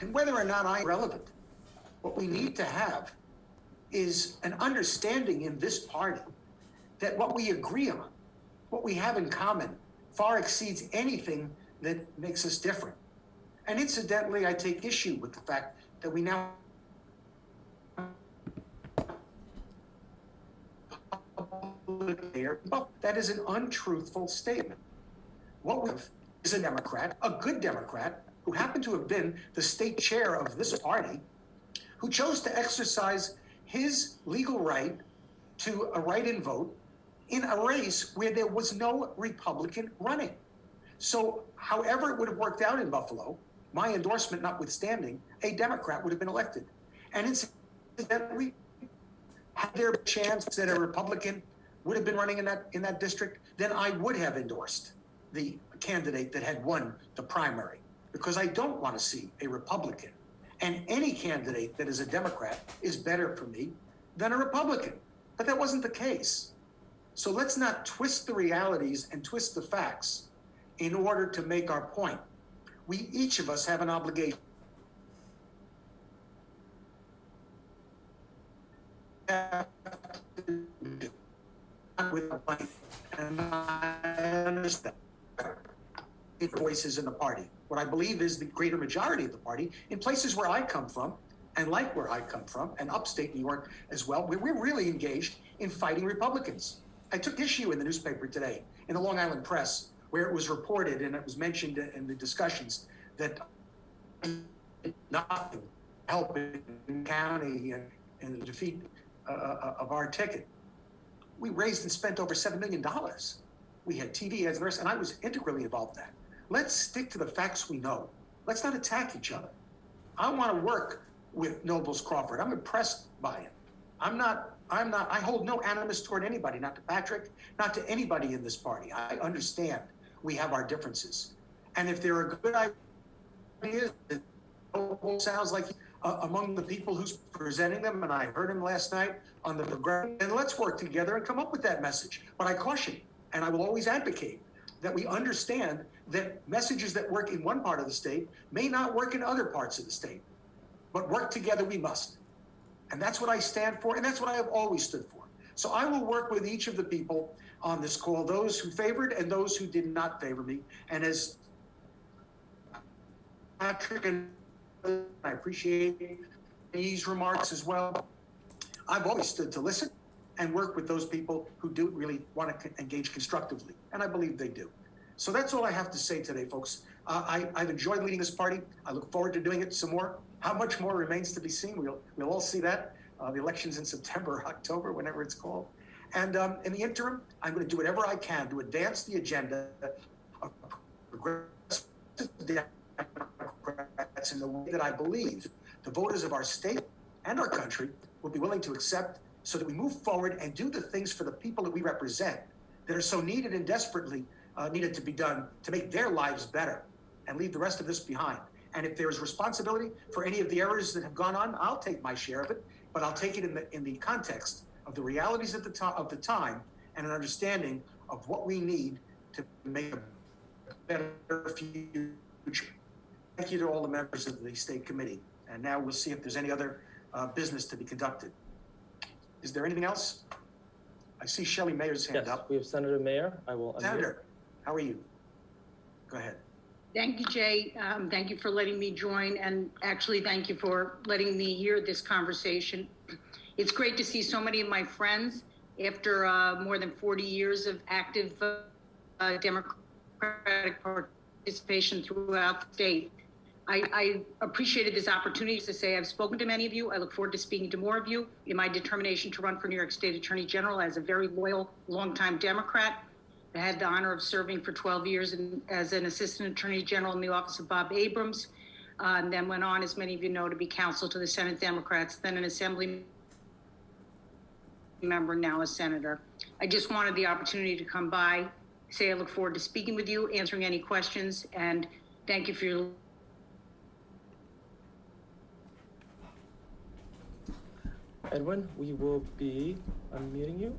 And whether or not I'm relevant, what we need to have is an understanding in this party that what we agree on, what we have in common, far exceeds anything that makes us different. And incidentally, I take issue with the fact that we now that is an untruthful statement. What we have is a Democrat, a good Democrat, who happened to have been the state chair of this party, who chose to exercise his legal right to a write-in vote in a race where there was no Republican running. So however it would have worked out in Buffalo, my endorsement notwithstanding, a Democrat would have been elected. And incidentally, had there been a chance that a Republican would have been running in that district, then I would have endorsed the candidate that had won the primary, because I don't want to see a Republican. And any candidate that is a Democrat is better for me than a Republican. But that wasn't the case. So let's not twist the realities and twist the facts in order to make our point. We, each of us, have an obligation. And I understand voices in the party. What I believe is the greater majority of the party in places where I come from, and like where I come from, and upstate New York as well, where we're really engaged in fighting Republicans. I took issue in the newspaper today, in the Long Island Press, where it was reported and it was mentioned in the discussions that nothing helping the county in the defeat of our ticket. We raised and spent over $7 million. We had TV ads and the rest, and I was integrally involved in that. Let's stick to the facts we know. Let's not attack each other. I want to work with Nobles Crawford. I'm impressed by him. I hold no animus toward anybody, not to Patrick, not to anybody in this party. I understand we have our differences. And if there are good ideas, that Noble sounds like among the people who's presenting them, and I heard him last night on the program, then let's work together and come up with that message. But I caution, and I will always advocate, that we understand that messages that work in one part of the state may not work in other parts of the state. But work together we must. And that's what I stand for, and that's what I have always stood for. So I will work with each of the people on this call, those who favored and those who did not favor me. And as Patrick, and I appreciate these remarks as well. I've always stood to listen and work with those people who do really want to engage constructively, and I believe they do. So that's all I have to say today, folks. I've enjoyed leading this party. I look forward to doing it some more. How much more remains to be seen. We'll all see that. The election's in September or October, whenever it's called. And in the interim, I'm going to do whatever I can to advance the agenda of progressive Democrats in the way that I believe the voters of our state and our country will be willing to accept, so that we move forward and do the things for the people that we represent that are so needed and desperately needed to be done to make their lives better and leave the rest of this behind. And if there's responsibility for any of the errors that have gone on, I'll take my share of it, but I'll take it in the context of the realities of the time and an understanding of what we need to make a better future. Thank you to all the members of the State Committee. And now we'll see if there's any other business to be conducted. Is there anything else? I see Shelley Mayer's hand up. We have Senator Mayer. I will unmute. Senator, how are you? Go ahead. Thank you, Jay. Thank you for letting me join, and actually thank you for letting me hear this conversation. It's great to see so many of my friends after more than 40 years of active Democratic participation throughout the state. I appreciated this opportunity to say I've spoken to many of you. I look forward to speaking to more of you in my determination to run for New York State Attorney General as a very loyal, longtime Democrat. I had the honor of serving for 12 years as an Assistant Attorney General in the office of Bob Abrams, and then went on, as many of you know, to be counsel to the Senate Democrats, then an Assembly member, now a Senator. I just wanted the opportunity to come by, say I look forward to speaking with you, answering any questions, and thank you for your Edwin, we will be unmuting you.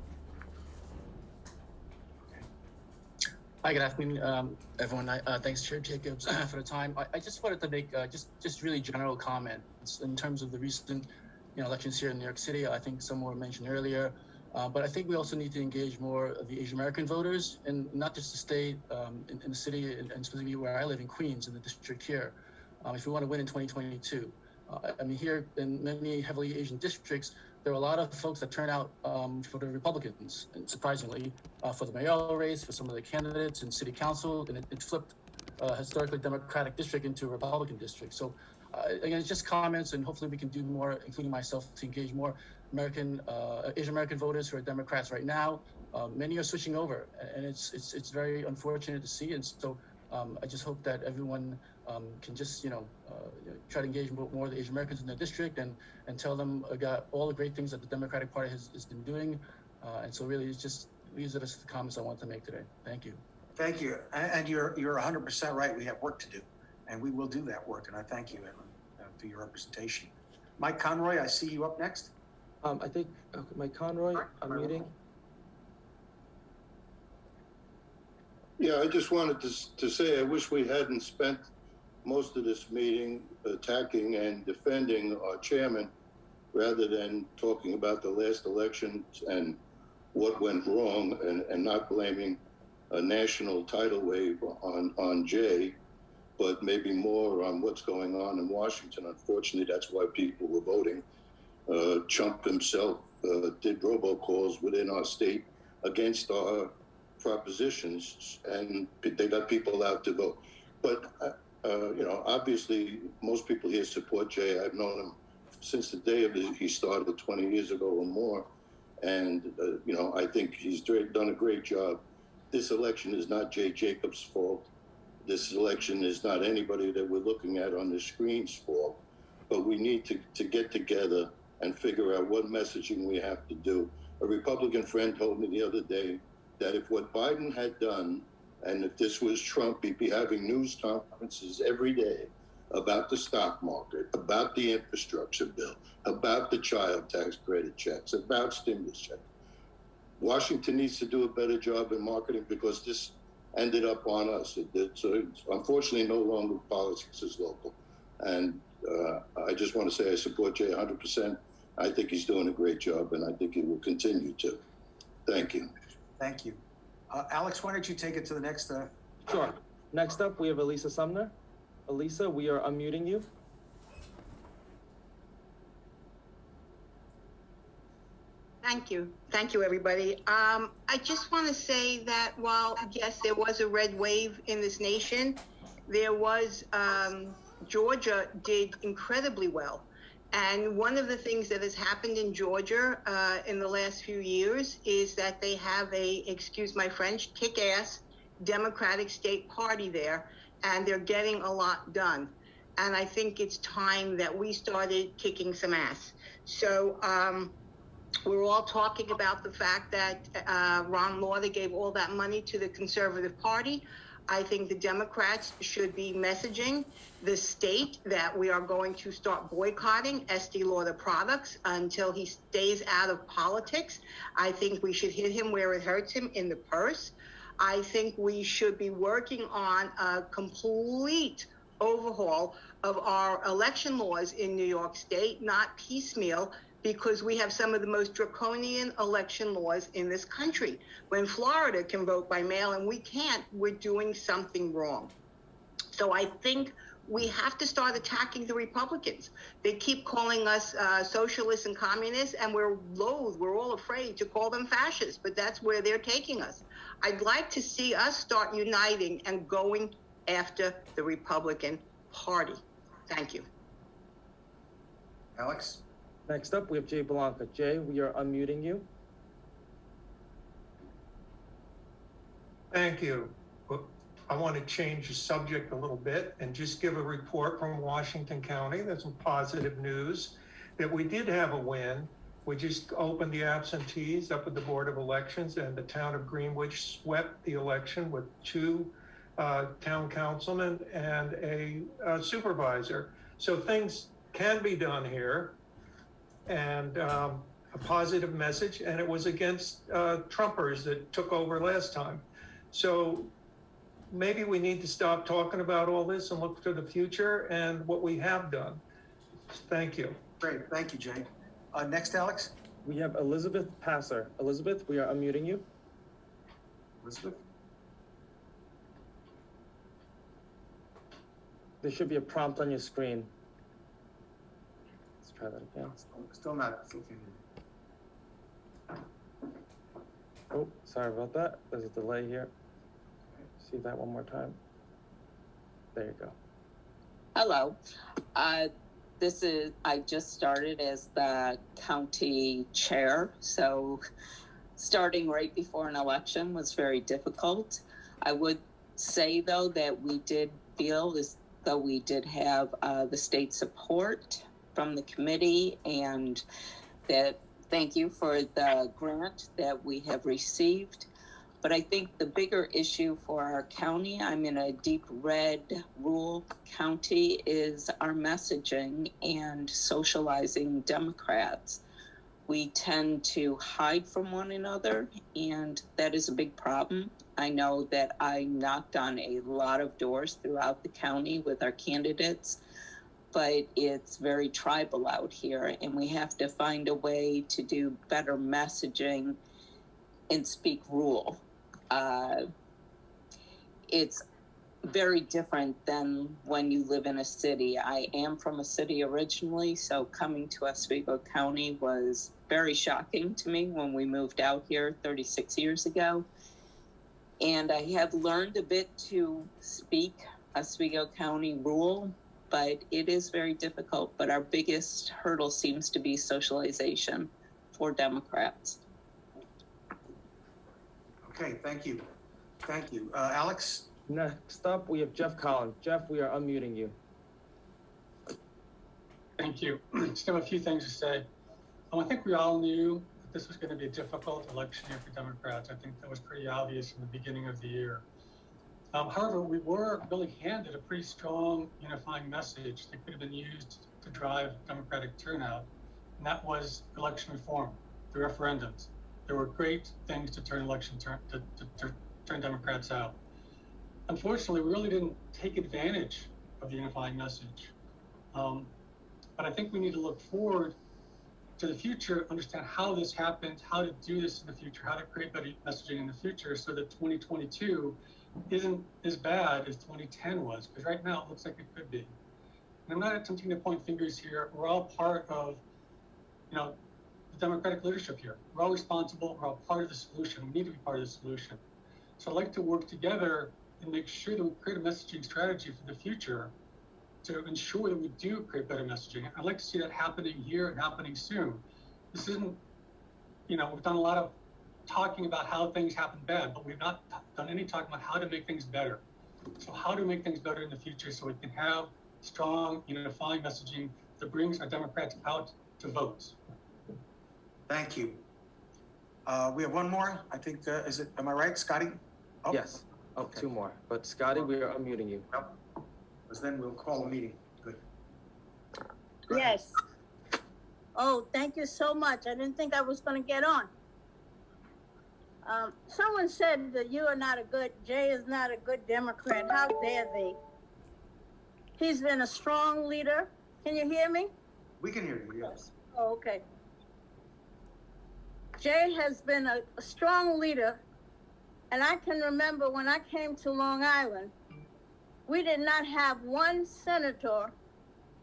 Hi, good afternoon, everyone. Thanks, Chair Jacobs, for the time. I just wanted to make just really general comments in terms of the recent elections here in New York City. I think some were mentioned earlier, but I think we also need to engage more of the Asian American voters, and not just the state, in the city, and specifically where I live in Queens, in the district here, if we want to win in 2022. I mean, here in many heavily Asian districts, there are a lot of folks that turn out for the Republicans, and surprisingly, for the mayoral race, for some of the candidates in city council, and it flipped a historically Democratic district into a Republican district. So again, it's just comments, and hopefully we can do more, including myself, to engage more Asian American voters who are Democrats right now. Many are switching over, and it's very unfortunate to see. And so I just hope that everyone can just try to engage more of the Asian Americans in their district, and tell them about all the great things that the Democratic Party has been doing. And so really, it's just, these are just the comments I want to make today. Thank you. Thank you. And you're 100% right. We have work to do, and we will do that work. And I thank you, Edwin, for your representation. Mike Conroy, I see you up next. I think Mike Conroy, unmuting. Yeah, I just wanted to say I wish we hadn't spent most of this meeting attacking and defending our chairman rather than talking about the last elections and what went wrong, and not blaming a national tidal wave on Jay, but maybe more on what's going on in Washington. Unfortunately, that's why people were voting. Trump himself did robocalls within our state against our propositions, and they got people out to vote. But obviously most people here support Jay. I've known him since the day he started 20 years ago or more, and I think he's done a great job. This election is not Jay Jacobs' fault. This election is not anybody that we're looking at on the screen's fault, but we need to get together and figure out what messaging we have to do. A Republican friend told me the other day that if what Biden had done, and if this was Trump, he'd be having news conferences every day about the stock market, about the infrastructure bill, about the child tax credit checks, about stimulus checks. Washington needs to do a better job in marketing, because this ended up on us. So it's unfortunately no longer politics is local. And I just want to say I support Jay 100%. I think he's doing a great job, and I think he will continue to. Thank you. Thank you. Alex, why don't you take it to the next? Sure. Next up, we have Elisa Sumner. Elisa, we are unmuting you. Thank you. Thank you, everybody. I just want to say that while, yes, there was a red wave in this nation, there was, Georgia did incredibly well. And one of the things that has happened in Georgia in the last few years is that they have a, excuse my French, kick-ass Democratic state party there, and they're getting a lot done. And I think it's time that we started kicking some ass. So, we're all talking about the fact that Ron Lauder gave all that money to the Conservative Party. I think the Democrats should be messaging the state that we are going to start boycotting Estee Lauder products until he stays out of politics. I think we should hit him where it hurts him, in the purse. I think we should be working on a complete overhaul of our election laws in New York State, not piecemeal, because we have some of the most draconian election laws in this country. When Florida can vote by mail and we can't, we're doing something wrong. So I think we have to start attacking the Republicans. They keep calling us socialists and communists, and we're all afraid to call them fascists, but that's where they're taking us. I'd like to see us start uniting and going after the Republican Party. Thank you. Alex? Next up, we have Jay Blanca. Jay, we are unmuting you. Thank you. I want to change the subject a little bit and just give a report from Washington County. That's some positive news that we did have a win. We just opened the absentees up at the Board of Elections, and the town of Greenwich swept the election with 2 town councilmen and a supervisor. So things can be done here. And a positive message, and it was against Trumpers that took over last time. So maybe we need to stop talking about all this and look to the future and what we have done. Thank you. Great, thank you, Jay. Next, Alex? We have Elizabeth Passer. Elizabeth, we are unmuting you. Elizabeth? There should be a prompt on your screen. Let's try that again. Still not looking. Oh, sorry about that. There's a delay here. See that one more time. There you go. Hello. I just started as the county chair, so starting right before an election was very difficult. I would say, though, that we did feel as though we did have the state support from the committee, and that thank you for the grant that we have received. But I think the bigger issue for our county, I'm in a deep red rural county, is our messaging and socializing Democrats. We tend to hide from one another, and that is a big problem. I know that I knocked on a lot of doors throughout the county with our candidates, but it's very tribal out here, and we have to find a way to do better messaging and speak rural. It's very different than when you live in a city. I am from a city originally, so coming to Oswego County was very shocking to me when we moved out here 36 years ago. And I have learned a bit to speak Oswego County rural, but it is very difficult. But our biggest hurdle seems to be socialization for Democrats. Okay, thank you. Thank you. Alex? Next up, we have Jeff Collins. Jeff, we are unmuting you. Thank you. Just have a few things to say. I think we all knew that this was going to be a difficult election year for Democrats. I think that was pretty obvious in the beginning of the year. However, we were really handed a pretty strong unifying message that could have been used to drive Democratic turnout, and that was election reform, the referendums. There were great things to turn turn Democrats out. Unfortunately, we really didn't take advantage of the unifying message. But I think we need to look forward to the future, understand how this happened, how to do this in the future, how to create better messaging in the future so that 2022 isn't as bad as 2010 was, because right now it looks like it could be. And I'm not attempting to point fingers here. We're all part of, the Democratic leadership here. We're all responsible. We're all part of the solution. We need to be part of the solution. So I'd like to work together and make sure that we create a messaging strategy for the future to ensure that we do create better messaging. I'd like to see that happening here and happening soon. This isn't, we've done a lot of talking about how things happen bad, but we've not done any talking about how to make things better. So how to make things better in the future so we can have strong, unifying messaging that brings our Democrats out to vote. Thank you. We have one more, I think, am I right, Scotty? Oh, Yes. Oh, okay. two more. But Scotty, we are unmuting you. Yep. Because then we'll call a meeting. Good. Yes. Oh, thank you so much. I didn't think I was going to get on. Someone said that Jay is not a good Democrat. How dare they? He's been a strong leader. Can you hear me? We can hear you, yes. Oh, okay. Jay has been a strong leader, and I can remember when I came to Long Island, we did not have one senator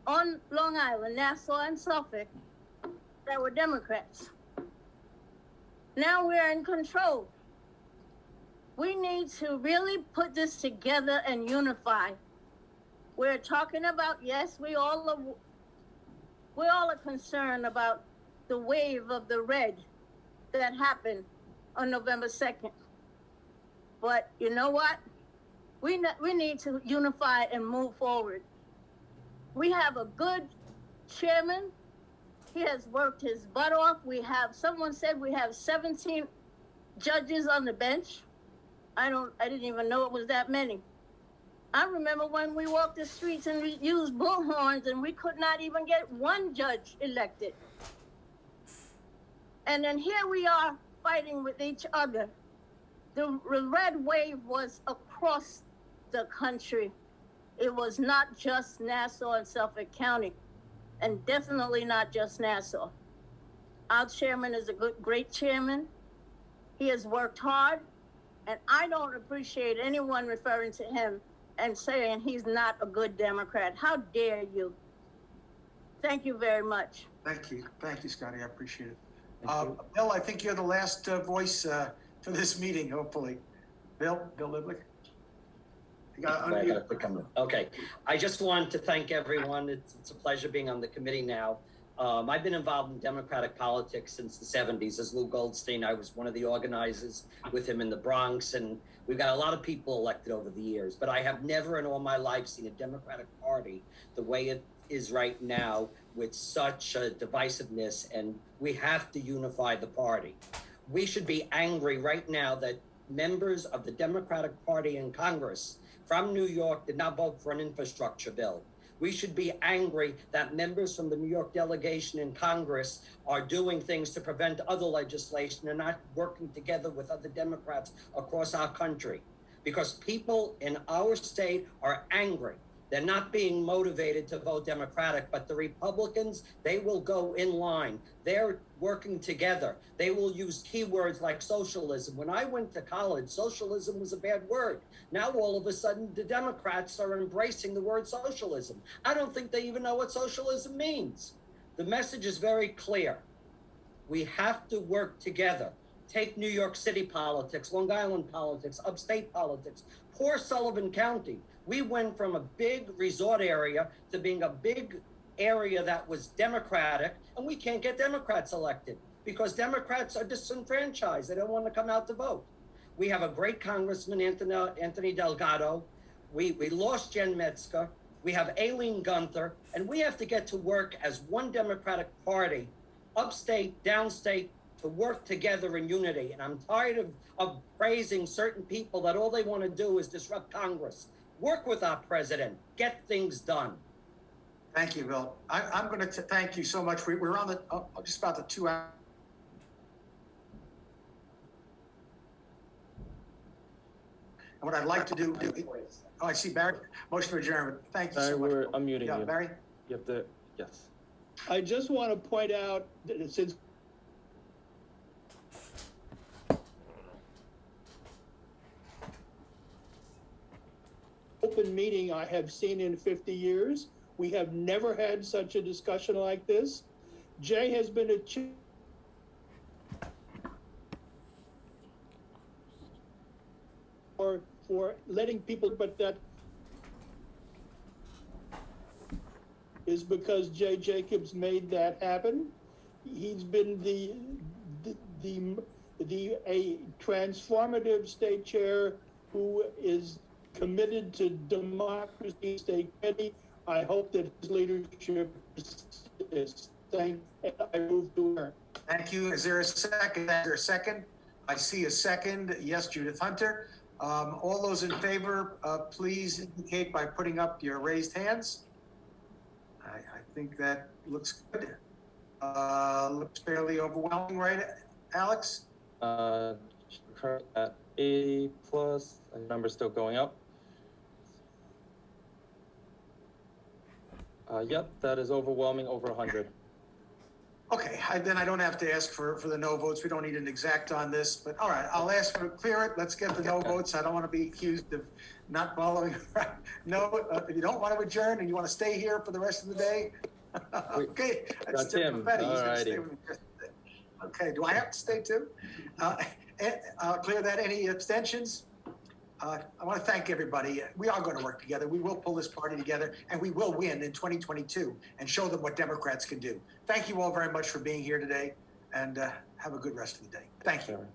on Long Island, Nassau and Suffolk, that were Democrats. Now we're in control. We need to really put this together and unify. We're talking about, yes, we all are concerned about the wave of the red that happened on November 2nd. But you know what? We need to unify and move forward. We have a good chairman. He has worked his butt off. Someone said we have 17 judges on the bench. I didn't even know it was that many. I remember when we walked the streets and we used bullhorns and we could not even get one judge elected. And then here we are fighting with each other. The red wave was across the country. It was not just Nassau and Suffolk County, and definitely not just Nassau. Our chairman is a great chairman. He has worked hard, and I don't appreciate anyone referring to him and saying he's not a good Democrat. How dare you? Thank you very much. Thank you, Scotty, I appreciate it. Bill, I think you're the last voice for this meeting, hopefully. Bill Liblick. You got to unmute. Okay, I just wanted to thank everyone. It's a pleasure being on the committee now. I've been involved in Democratic politics since the 70s. As Lou Goldstein, I was one of the organizers with him in the Bronx, and we've got a lot of people elected over the years. But I have never in all my life seen a Democratic Party the way it is right now with such a divisiveness, and we have to unify the party. We should be angry right now that members of the Democratic Party in Congress from New York did not vote for an infrastructure bill. We should be angry that members from the New York delegation in Congress are doing things to prevent other legislation and not working together with other Democrats across our country. Because people in our state are angry. They're not being motivated to vote Democratic, but the Republicans, they will go in line. They're working together. They will use keywords like socialism. When I went to college, socialism was a bad word. Now, all of a sudden, the Democrats are embracing the word socialism. I don't think they even know what socialism means. The message is very clear. We have to work together. Take New York City politics, Long Island politics, upstate politics, poor Sullivan County. We went from a big resort area to being a big area that was Democratic, and we can't get Democrats elected because Democrats are disenfranchised. They don't want to come out to vote. We have a great Congressman, Anthony Delgado. We lost Jen Metzger. We have Aileen Gunther, and we have to get to work as one Democratic Party, upstate, downstate, to work together in unity. And I'm tired of praising certain people that all they want to do is disrupt Congress. Work with our president, get things done. Thank you, Bill. I'm going to thank you so much. We're on just about the 2 hours. And what I'd like to do, I see Barry, motion to adjourn. Thank you so much. We're unmuting you. Barry? You have to, yes. I just want to point out that since open meeting I have seen in 50 years. We have never had such a discussion like this. Jay has been a for letting people, but that is because Jay Jacobs made that happen. He's been a transformative state chair who is committed to democracy, stay ready. I hope that his leadership is thank. I move to adjourn. Thank you. Is there a second? Is there a second? I see a second. Yes, Judith Hunter. All those in favor, please indicate by putting up your raised hands. I think that looks good. Looks fairly overwhelming, right, Alex? Current at 80 plus, the number's still going up. Yep, that is overwhelming, over 100. Okay, then I don't have to ask for the no votes. We don't need an exact on this, but all right, I'll ask for clear it. Let's get the no votes. I don't want to be accused of not following. No, if you don't want to adjourn and you want to stay here for the rest of the day, okay. That's Tim. He's gonna stay with me the rest of the day. Okay, do I have to stay too? Clear that. Any abstentions? I want to thank everybody. We are going to work together. We will pull this party together, and we will win in 2022 and show them what Democrats can do. Thank you all very much for being here today, and have a good rest of the day. Thank you.